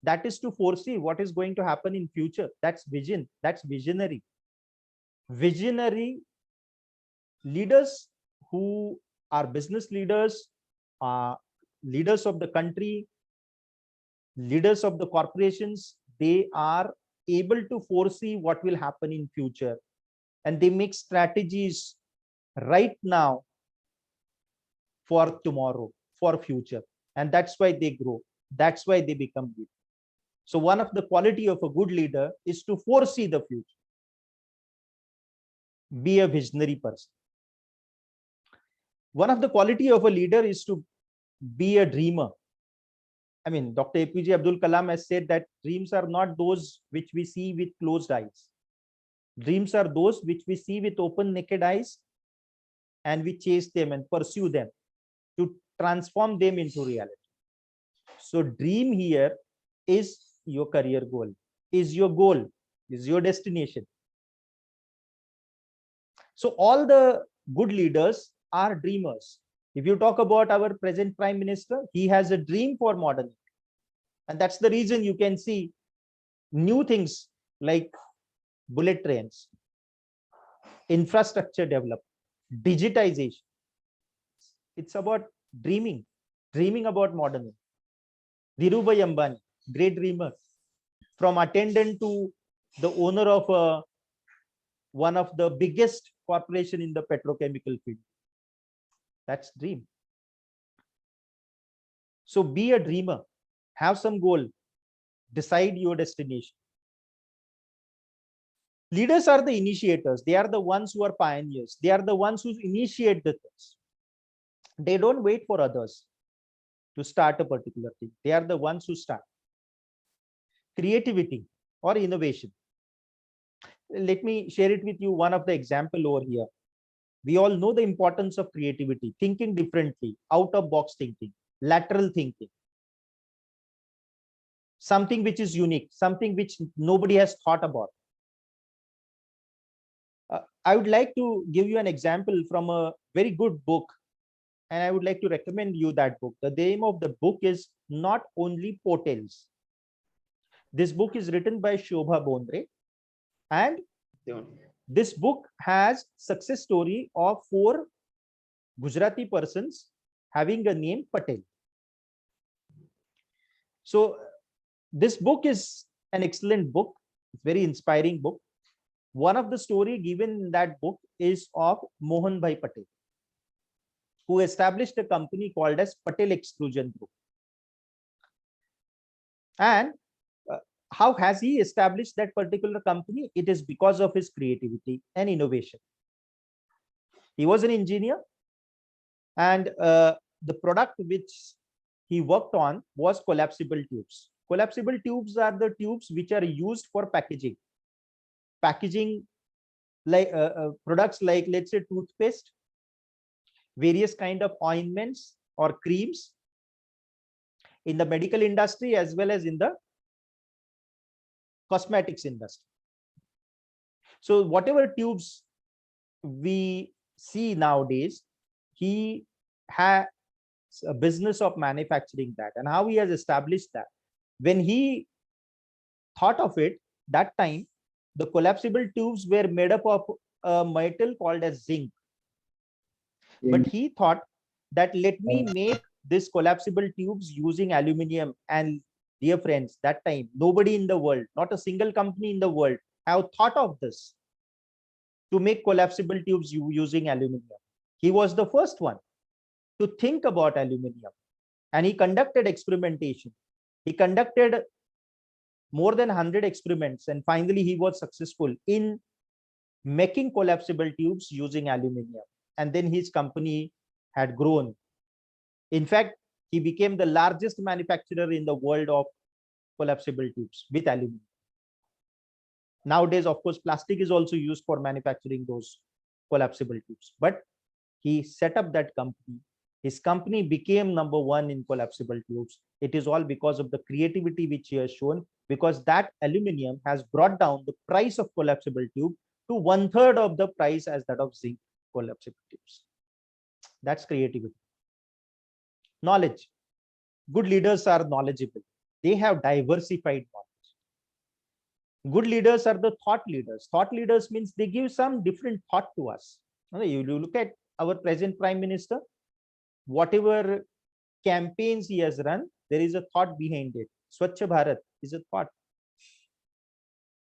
That is to foresee what is going to happen in future. That's vision. That's visionary. Visionary leaders who are business leaders, leaders of the country, leaders of the corporations, they are able to foresee what will happen in future, and they make strategies right now for tomorrow, for future, and that's why they grow. That's why they become good. So one of the quality of a good leader is to foresee the future. Be a visionary person. One of the quality of a leader is to be a dreamer. I mean, Dr. APJ Abdul Kalam has said that dreams are not those which we see with closed eyes. Dreams are those which we see with open, naked eyes, and we chase them and pursue them to transform them into reality. So dream here is your career goal, is your goal, is your destination. So all the good leaders are dreamers. If you talk about our present Prime Minister, he has a dream for modern India. And that's the reason you can see new things like bullet trains, infrastructure development, digitization. It's about dreaming about modern India. Dhirubhai Ambani, great dreamer, from attendant to the owner of one of the biggest corporation in the petrochemical field. That's dream. So be a dreamer, have some goal, decide your destination. Leaders are the initiators. They are the ones who are pioneers. They are the ones who initiate the things. They don't wait for others to start a particular thing. They are the ones who start. Creativity or innovation. Let me share it with you. One of the example over here. We all know the importance of creativity, thinking differently, out of box thinking, lateral thinking. Something which is unique, something which nobody has thought about. I would like to give you an example from a very good book, and I would like to recommend you that book. The name of the book is Not Only Portals. This book is written by Shobha Bondre, and this book has success story of 4 Gujarati persons having a name Patel. So this book is an excellent book. It's very inspiring book. One of the story given in that book is of Mohan Bhai Patel, who established a company called as Patel Extrusion Group. And how has he established that particular company? It is because of his creativity and innovation. He was an engineer, and the product which he worked on was collapsible tubes. Collapsible tubes are the tubes which are used for packaging like products like, let's say, toothpaste, various kind of ointments or creams, in the medical industry as well as in the cosmetics industry. So whatever tubes we see nowadays, he has a business of manufacturing that. And how he has established that, when he thought of it, that time the collapsible tubes were made up of a metal called as zinc. But he thought that let me make this collapsible tubes using aluminium. And dear friends, that time nobody in the world, not a single company in the world, have thought of this, to make collapsible tubes using aluminium. He was the first one to think about aluminium, and he conducted experimentation. He conducted more than 100 experiments, and finally he was successful in making collapsible tubes using aluminium. And then his company had grown. In fact, he became the largest manufacturer in the world of collapsible tubes with aluminium. Nowadays, of course, plastic is also used for manufacturing those collapsible tubes, but he set up that company. His company became #1 in collapsible tubes. It is all because of the creativity which he has shown, because that aluminium has brought down the price of collapsible tube to 1/3 of the price as that of zinc collapsible tubes. That's creativity. Knowledge. Good leaders are knowledgeable. They have diversified knowledge. Good leaders are the thought leaders. Thought leaders means they give some different thought to us. You look at our present Prime Minister, whatever campaigns he has run, there is a thought behind it. Swachh Bharat is a thought.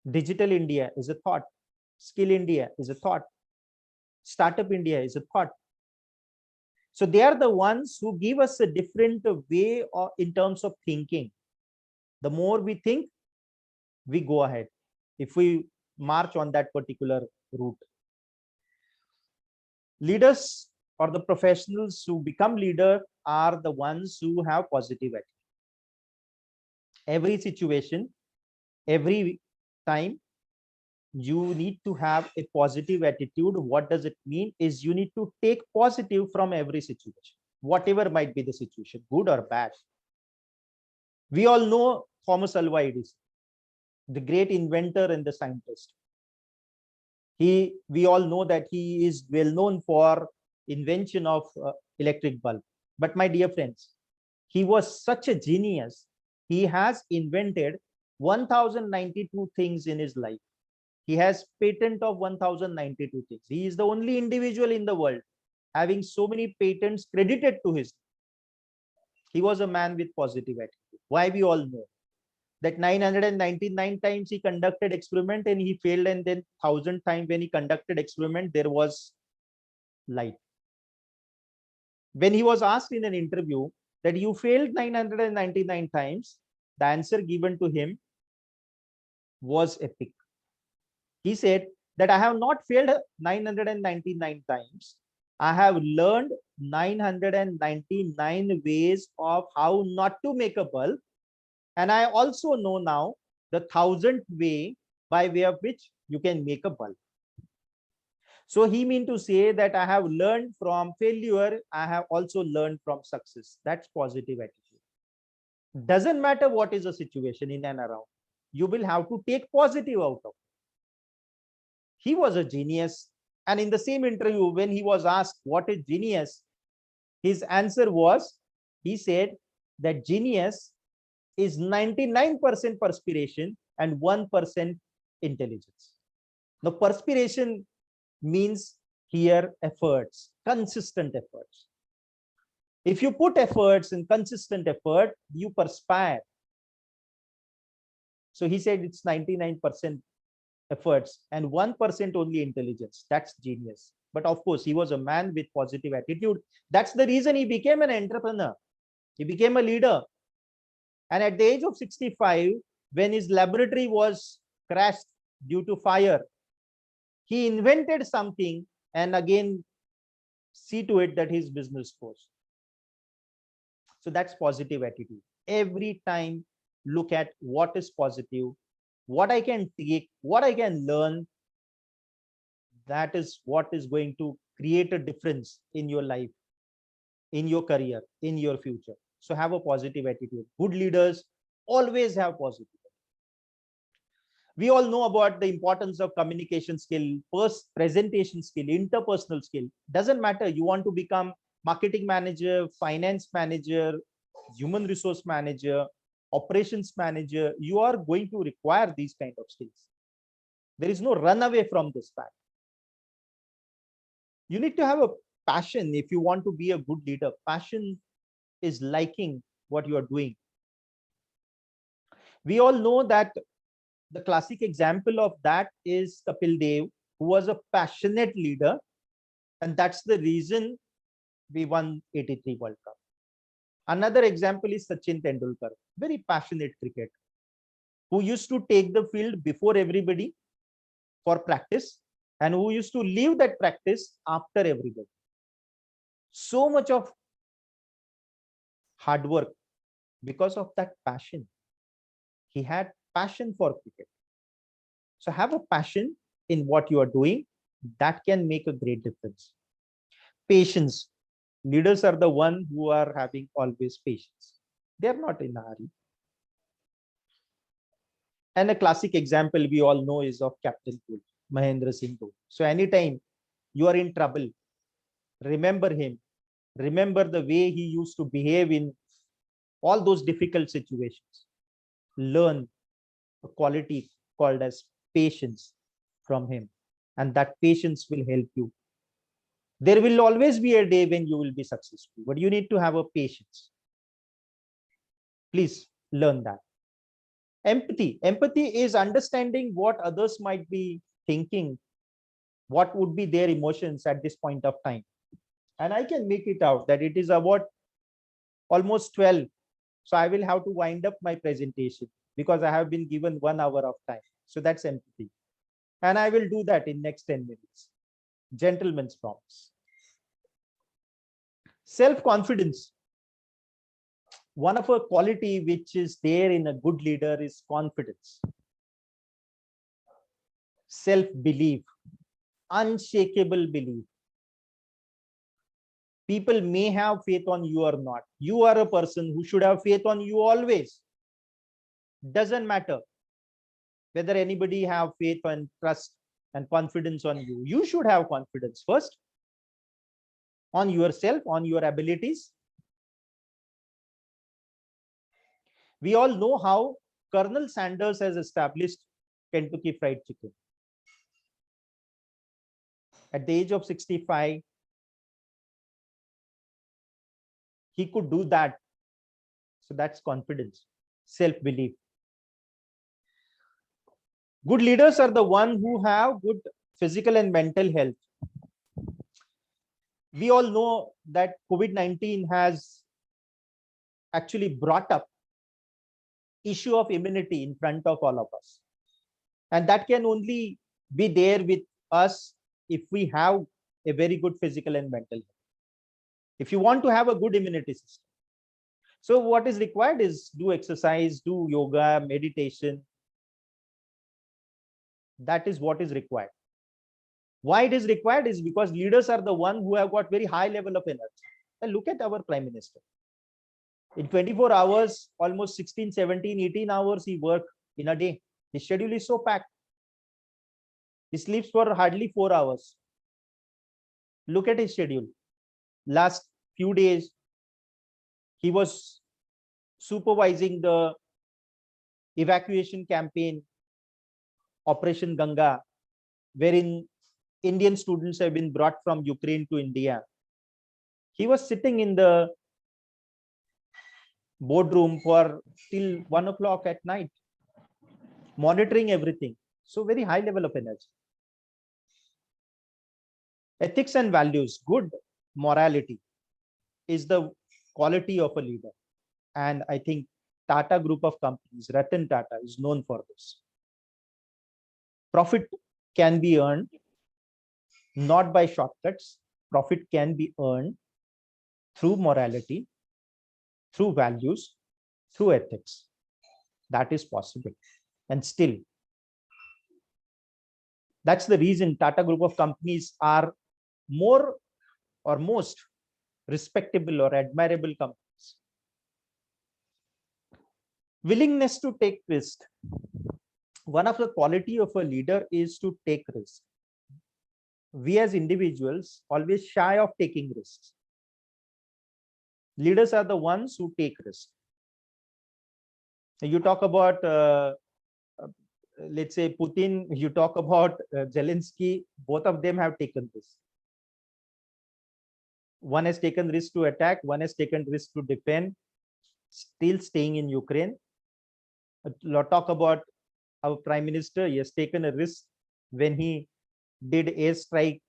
Digital India is a thought. Skill India is a thought. Startup India is a thought. So they are the ones who give us a different way in terms of thinking. The more we think, we go ahead, if we march on that particular route. Leaders or the professionals who become leader are the ones who have positive attitude. Every situation, every time, you need to have a positive attitude. What does it mean? Is you need to take positive from every situation, whatever might be the situation, good or bad. We all know Thomas Alva Edison, the great inventor and the scientist. We all know that he is well known for invention of electric bulb. But my dear friends, he was such a genius. He has invented 1092 things in his life. He has patent of 1092 things. He is the only individual in the world having so many patents credited to his. He was a man with positive attitude. Why? We all know that 999 times he conducted experiment and he failed, and then 1000 times when he conducted experiment there was light. When he was asked in an interview that you failed 999 times, the answer given to him was epic. He said that I have not failed 999 times. I have learned 999 ways of how not to make a bulb. And I also know now the 1000th way by way of which you can make a bulb. So he mean to say that I have learned from failure. I have also learned from success. That's positive attitude. Doesn't matter what is the situation in and around. You will have to take positive out of it. He was a genius. And in the same interview, when he was asked what is genius, his answer was, he said that genius is 99% perspiration and 1% intelligence. Now, perspiration means here efforts, consistent efforts. If you put efforts and consistent effort, you perspire. So he said it's 99% efforts and 1% only intelligence. That's genius. But of course, he was a man with positive attitude. That's the reason he became an entrepreneur. He became a leader. And at the age of 65, when his laboratory was crashed due to fire, he invented something and again see to it that his business goes. So that's positive attitude. Every time look at what is positive, what I can take, what I can learn. That is what is going to create a difference in your life, in your career, in your future. So have a positive attitude. Good leaders always have positive. We all know about the importance of communication skill, presentation skill, interpersonal skill. Doesn't matter. You want to become marketing manager, finance manager, human resource manager, operations manager. You are going to require these kind of skills. There is no run away from this fact. You need to have a passion if you want to be a good leader. Passion is liking what you are doing. We all know that the classic example of that is Kapil Dev, who was a passionate leader, and that's the reason we won 83 World Cup. Another example is Sachin Tendulkar, very passionate cricketer, who used to take the field before everybody for practice and who used to leave that practice after everybody. So much of hard work because of that passion. He had passion for cricket. So have a passion in what you are doing. That can make a great difference. Patience. Leaders are the one who are having always patience. They are not in a hurry. And a classic example we all know is of Captain Cool, Mahendra Singh Dhoni. So anytime you are in trouble, remember him. Remember the way he used to behave in all those difficult situations. Learn a quality called as patience from him, and that patience will help you. There will always be a day when you will be successful, but you need to have a patience. Please learn that. Empathy. Empathy is understanding what others might be thinking, what would be their emotions at this point of time. And I can make it out that it is about almost 12. So I will have to wind up my presentation because I have been given 1 hour of time. So that's empathy. And I will do that in next 10 minutes. Gentleman's promise. Self-confidence. One of a quality which is there in a good leader is confidence. Self-belief, unshakable belief. People may have faith on you or not. You are a person who should have faith on you always. Doesn't matter whether anybody have faith and trust and confidence on you. You should have confidence first on yourself, on your abilities. We all know how Colonel Sanders has established Kentucky Fried Chicken. At the age of 65, he could do that. So that's confidence, self-belief. Good leaders are the one who have good physical and mental health. We all know that COVID-19 has actually brought up issue of immunity in front of all of us. And that can only be there with us if we have a very good physical and mental health. If you want to have a good immunity system. So what is required is do exercise, do yoga, meditation. That is what is required. Why it is required is because leaders are the one who have got very high level of energy. And look at our Prime Minister. In 24 hours, almost 16, 17, 18 hours he works in a day. His schedule is so packed. He sleeps for hardly 4 hours. Look at his schedule. Last few days, he was supervising the evacuation campaign, Operation Ganga, wherein Indian students have been brought from Ukraine to India. He was sitting in the boardroom for till 1 o'clock at night, monitoring everything. So very high level of energy. Ethics and values, good morality is the quality of a leader. And I think Tata Group of companies, Ratan Tata is known for this. Profit can be earned not by shortcuts. Profit can be earned through morality, through values, through ethics. That is possible. And still, that's the reason Tata Group of companies are more or most respectable or admirable companies. Willingness to take risk. One of the quality of a leader is to take risk. We as individuals always shy of taking risks. Leaders are the ones who take risks. You talk about, let's say Putin, you talk about Zelensky, both of them have taken risks. One has taken risk to attack, one has taken risk to defend, still staying in Ukraine. Talk about our Prime Minister, he has taken a risk when he did airstrike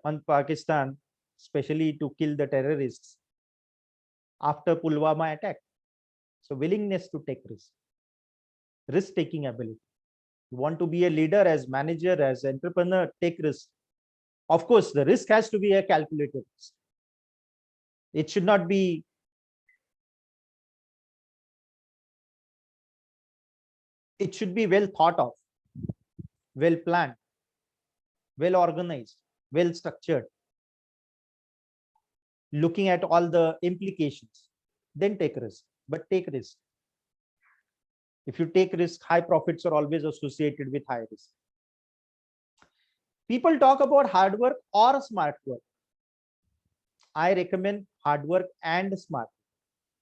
on Pakistan, especially to kill the terrorists after Pulwama attack. So willingness to take risk, risk-taking ability. You want to be a leader, as manager, as entrepreneur, take risk. Of course, the risk has to be a calculated risk. It should not be well thought of, well planned, well organized, well structured, looking at all the implications, then take risk. But take risk. If you take risk, high profits are always associated with high risk. People talk about hard work or smart work. I recommend hard work and smart.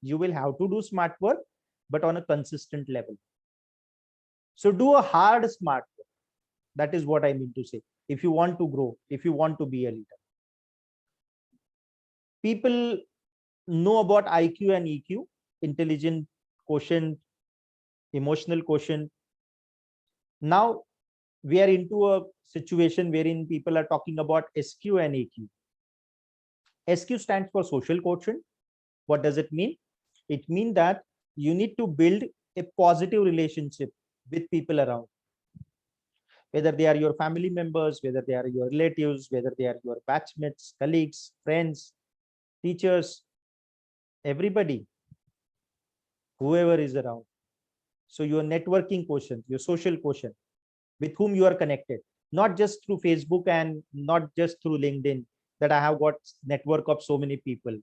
You will have to do smart work, but on a consistent level. So do a hard smart work. That is what I mean to say. If you want to grow, if you want to be a leader. People know about IQ and EQ, intelligent quotient, emotional quotient. Now we are into a situation wherein people are talking about SQ and EQ. SQ stands for social quotient. What does it mean? It means that you need to build a positive relationship with people around, whether they are your family members, whether they are your relatives, whether they are your batchmates, colleagues, friends, teachers, everybody, whoever is around. So your networking quotient, your social quotient, with whom you are connected, not just through Facebook and not just through LinkedIn, that I have got network of so many people.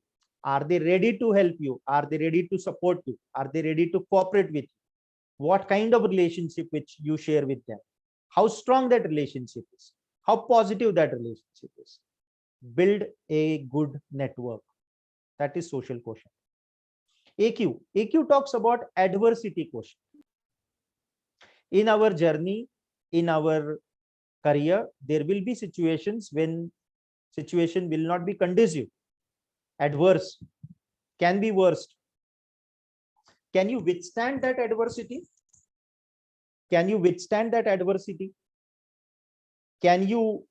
Are they ready to help you? Are they ready to support you? Are they ready to cooperate with you? What kind of relationship which you share with them? how strong that relationship is, how positive that relationship is. Build a good network. That is social quotient. AQ talks about adversity quotient. In our journey, in our career, there will be situations when situation will not be conducive, adverse, can be worst. Can you withstand that adversity? Can you withstand that adversity? Can you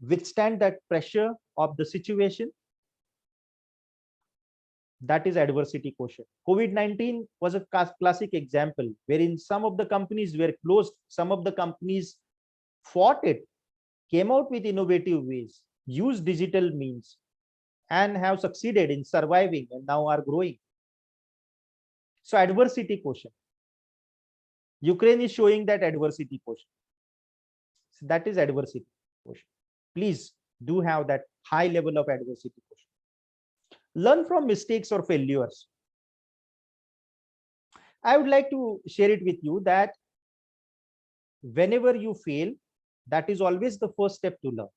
withstand that pressure of the situation? That is adversity quotient. COVID-19 was a classic example wherein some of the companies were closed, some of the companies fought it, came out with innovative ways, used digital means, and have succeeded in surviving and now are growing. So adversity quotient. Ukraine is showing that adversity quotient. So that is adversity quotient. Please do have that high level of adversity quotient. Learn from mistakes or failures. I would like to share it with you that whenever you fail, that is always the first step to learn.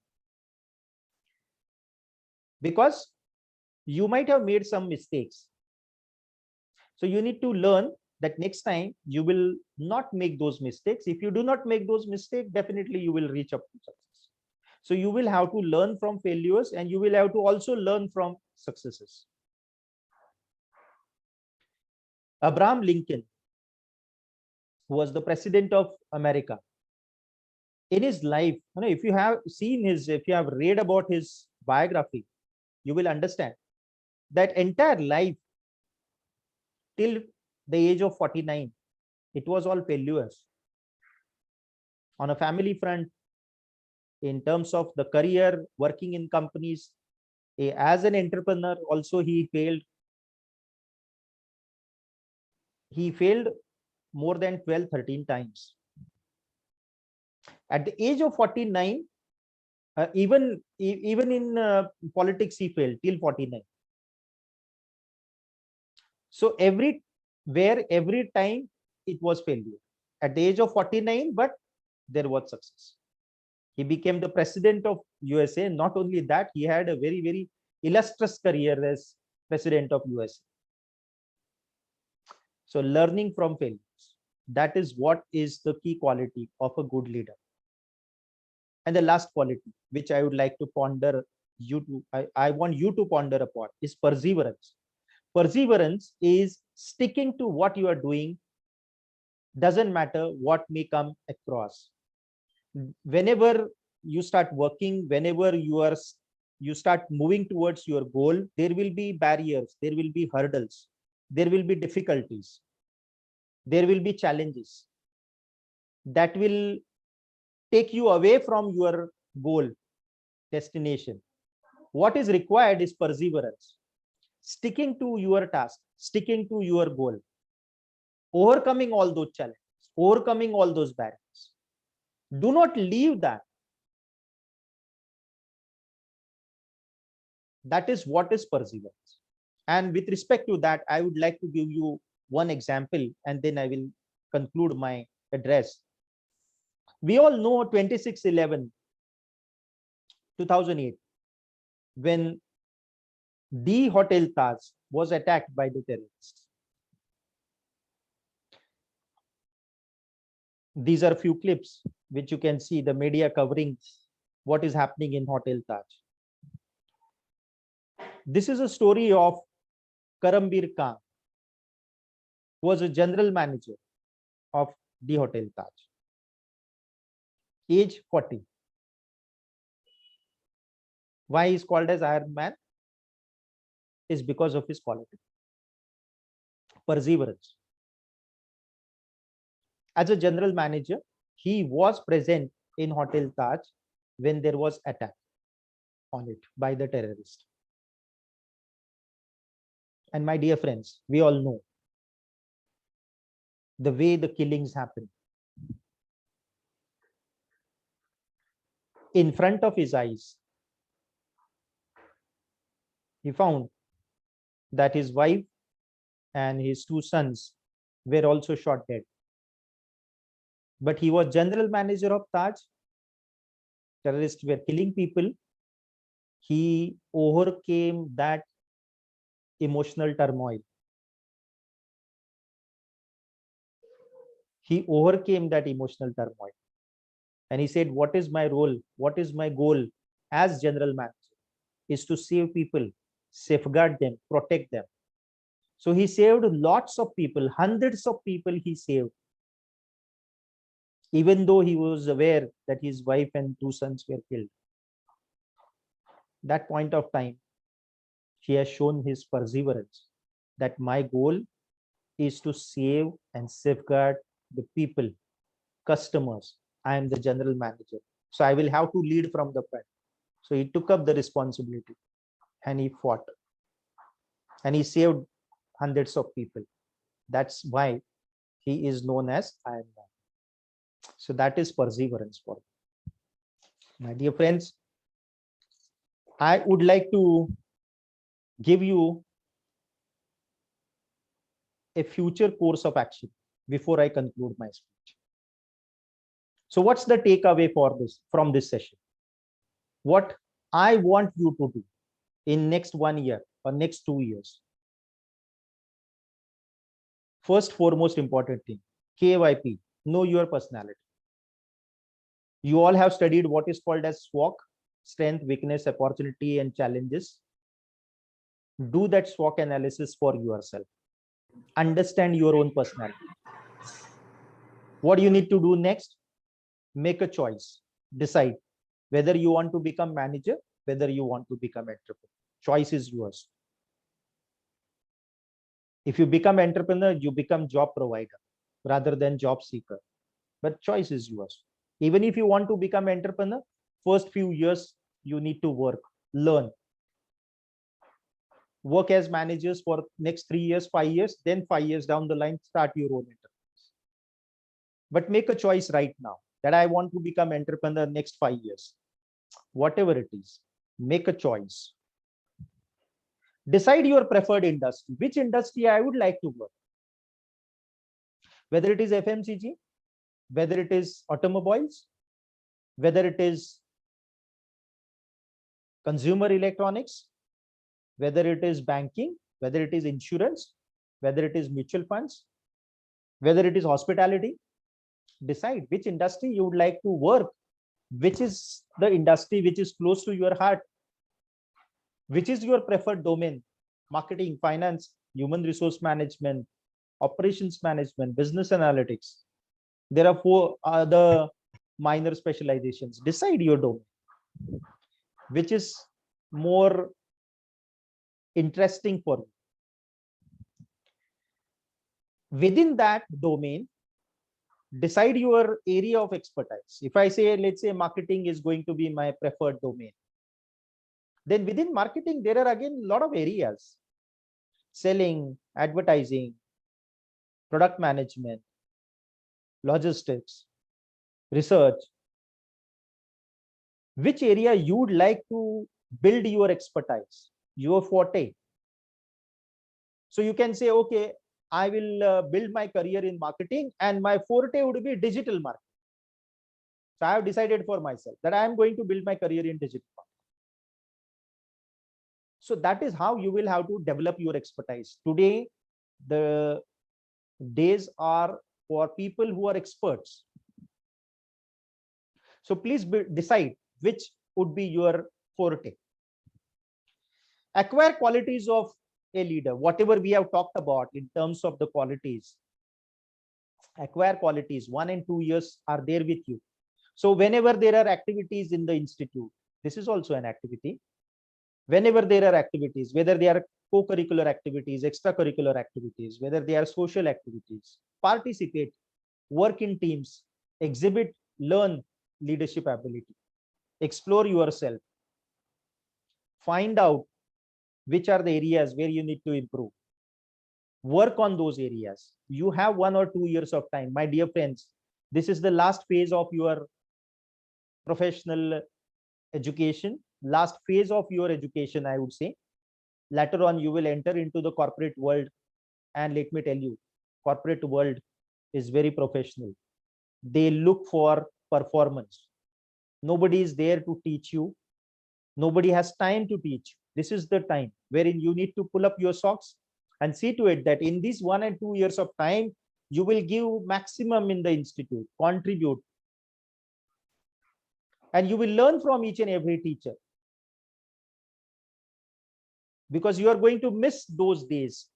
Because you might have made some mistakes. So you need to learn that next time you will not make those mistakes. If you do not make those mistakes, definitely you will reach up to success. So you will have to learn from failures and you will have to also learn from successes. Abraham Lincoln, who was the president of America, in his life, if you have seen if you have read about his biography, you will understand that entire life till the age of 49, it was all failures. On a family front, in terms of the career, working in companies, as an entrepreneur, also he failed. He failed more than 12, 13 times. At the age of 49, even in politics, he failed till 49. So every time it was failure. At the age of 49, but there was success. He became the president of USA. Not only that, he had a very, very illustrious career as president of USA. So learning from failures, that is what is the key quality of a good leader. And the last quality, which I would like to ponder I want you to ponder upon, is perseverance. Perseverance is sticking to what you are doing, doesn't matter what may come across. Whenever you start working, whenever you start moving towards your goal, there will be barriers, there will be hurdles, there will be difficulties, there will be challenges that will take you away from your goal destination. What is required is perseverance, sticking to your task, sticking to your goal, overcoming all those challenges, overcoming all those barriers. Do not leave that. That is what is perseverance. And with respect to that, I would like to give you one example and then I will conclude my address. We all know 26/11/2008, when the Hotel Taj was attacked by the terrorists. These are a few clips which you can see the media covering what is happening in Hotel Taj. This is a story of Karambir Khan, who was a general manager of the Hotel Taj. Age 40. Why he is called as Iron Man? Is because of his quality. Perseverance. As a general manager, he was present in Hotel Taj when there was attack on it by the terrorists. And my dear friends, we all know the way the killings happen. In front of his eyes, he found that his wife and his two sons were also shot dead. but he was general manager of Taj. Terrorists were killing people. He overcame that emotional turmoil. He overcame that emotional turmoil. And he said, what is my role? What is my goal as general manager? Is to save people, safeguard them, protect them. So he saved lots of people, hundreds of people he saved, even though he was aware that his wife and 2 sons were killed. That point of time, he has shown his perseverance that my goal is to save and safeguard the people, customers. I am the general manager, so I will have to lead from the front. So he took up the responsibility and he fought and he saved hundreds of people. That's why he is known as Iron Man. So that is perseverance for me. My dear friends, I would like to give you a future course of action before I conclude my speech. So what's the takeaway for this from this session? What I want you to do in next 1 year or next 2 years. First, foremost important thing, KYP, know your personality. You all have studied what is called as SWOT, strength, weakness, opportunity, and challenges. Do that SWOT analysis for yourself. Understand your own personality. What you need to do next? Make a choice. Decide whether you want to become manager, whether you want to become entrepreneur. Choice is yours. If you become entrepreneur, you become job provider rather than job seeker. But choice is yours. Even if you want to become entrepreneur, first few years you need to work, learn. Work as managers for next 3 years, 5 years, then 5 years down the line, start your own enterprise. But make a choice right now that I want to become entrepreneur next 5 years. Whatever it is, make a choice. Decide your preferred industry. Which industry I would like to work? Whether it is FMCG, whether it is automobiles, whether it is consumer electronics, whether it is banking, whether it is insurance, whether it is mutual funds, whether it is hospitality. Decide which industry you would like to work, which is the industry which is close to your heart, which is your preferred domain: marketing, finance, human resource management, operations management, business analytics. There are 4 other minor specializations. Decide your domain, which is more interesting for you. Within that domain, decide your area of expertise. If I say, let's say marketing is going to be my preferred domain, then within marketing, there are again a lot of areas: selling, advertising, product management, logistics, research. Which area you would like to build your expertise, your forte? So you can say, okay, I will build my career in marketing and my forte would be digital marketing. So I have decided for myself that I am going to build my career in digital marketing. So that is how you will have to develop your expertise. Today, the days are for people who are experts. So please decide which would be your forte. Acquire qualities of a leader. Whatever we have talked about in terms of the qualities, acquire qualities. 1 and 2 years are there with you. So whenever there are activities in the institute, this is also an activity. Whenever there are activities, whether they are co-curricular activities, extracurricular activities, whether they are social activities, participate, work in teams, exhibit, learn leadership ability, explore yourself, find out which are the areas where you need to improve, work on those areas. You have 1 or 2 years of time. My dear friends, this is the last phase of your professional education, last phase of your education, I would say. Later on, you will enter into the corporate world. And let me tell you, corporate world is very professional. they look for performance. Nobody is there to teach you. Nobody has time to teach. This is the time wherein you need to pull up your socks and see to it that in these 1 and 2 years of time, you will give maximum in the institute, contribute, and you will learn from each and every teacher, because you are going to miss those days.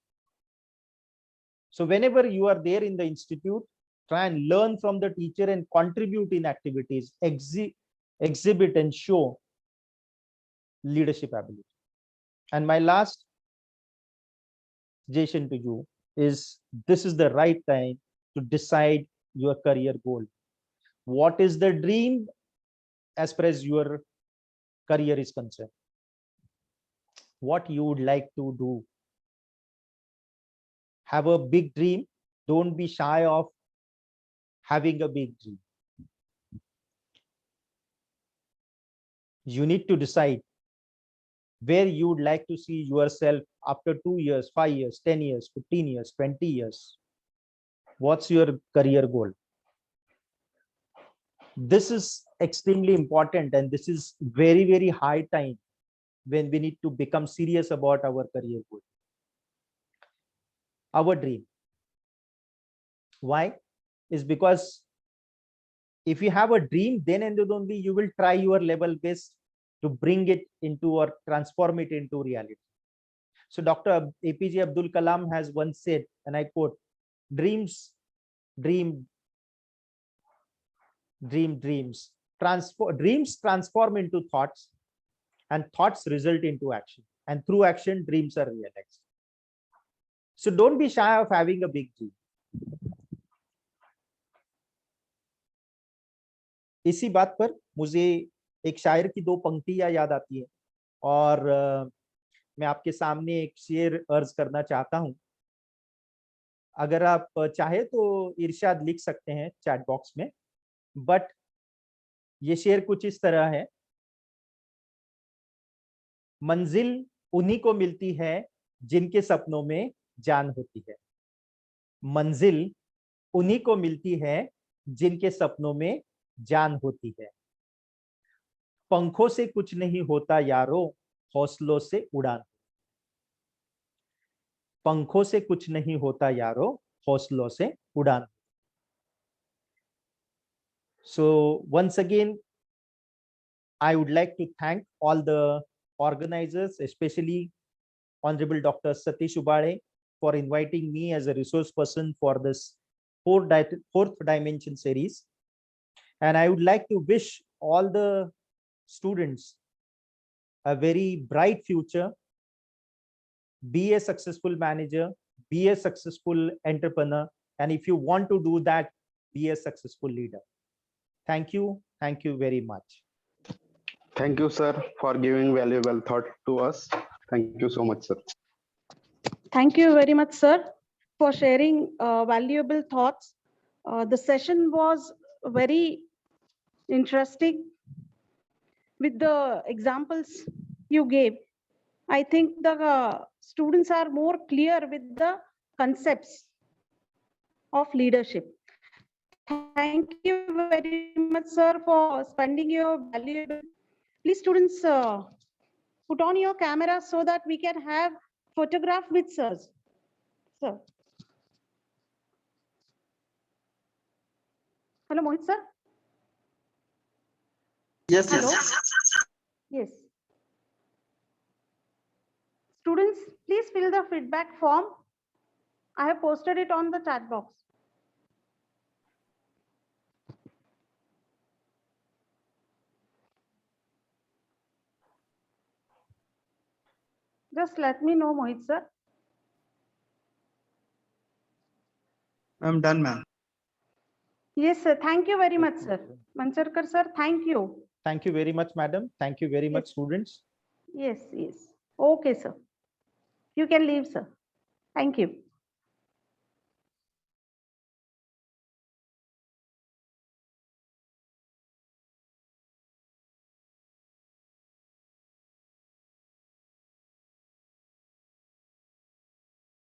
So whenever you are there in the institute, try and learn from the teacher and contribute in activities, exhibit and show leadership ability. And my last suggestion to you is, this is the right time to decide your career goal. What is the dream as far as your career is concerned? What you would like to do? Have a big dream. Don't be shy of having a big dream. You need to decide where you would like to see yourself after 2 years, 5 years, 10 years, 15 years, 20 years. What's your career goal? This is extremely important, and this is very, very high time when we need to become serious about our career goal. Our dream. Why? Is because if you have a dream, then and then only you will try your level best to bring it into or transform it into reality. So Dr. APJ Abdul Kalam has once said, and I quote, dreams, dreams. Dreams transform into thoughts, and thoughts result into action. And through action, dreams are realized. So don't be shy of having a big dream. इसी बात पर मुझे एक शायर की 2 पंक्तियां याद आती है, और मैं आपके सामने एक शेर अर्ज करना चाहता हूं. अगर आप चाहे तो इरशाद लिख सकते हैं चैट बॉक्स में, बट ये शेर कुछ इस तरह है. मंजिल उन्हीं को मिलती है जिनके सपनों में जान होती है. मंजिल उन्हीं को मिलती है जिनके सपनों में जान होती है. पंखों से कुछ नहीं होता यारो, हौसलों से उड़ान. पंखों से कुछ नहीं होता यारो, हौसलों से उड़ान. So once again, I would like to thank all the organizers, especially Honorable Dr. Satish Ubade, for inviting me as a resource person for this fourth dimension series. And I would like to wish all the students a very bright future. Be a successful manager, be a successful entrepreneur, and if you want to do that, be a successful leader. Thank you very much. Thank you, sir, for giving valuable thought to us. Thank you so much, sir. Thank you very much, sir, for sharing valuable thoughts. The session was very interesting with the examples you gave. I think the students are more clear with the concepts of leadership. Thank you very much, sir, for spending your valuable. Please, students, put on your camera so that we can have photograph with sirs. Sir. Hello, Mohit sir. Yes, Hello. yes. Yes. Students, please fill the feedback form. I have posted it on the chat box. Just let me know, Mohit sir. I'm done, ma'am. Yes, sir. Thank you very much, sir. Mancharkar sir, thank you. Thank you very much, madam. Thank you very much, students. Yes, yes. Okay, sir. You can leave, sir. Thank you.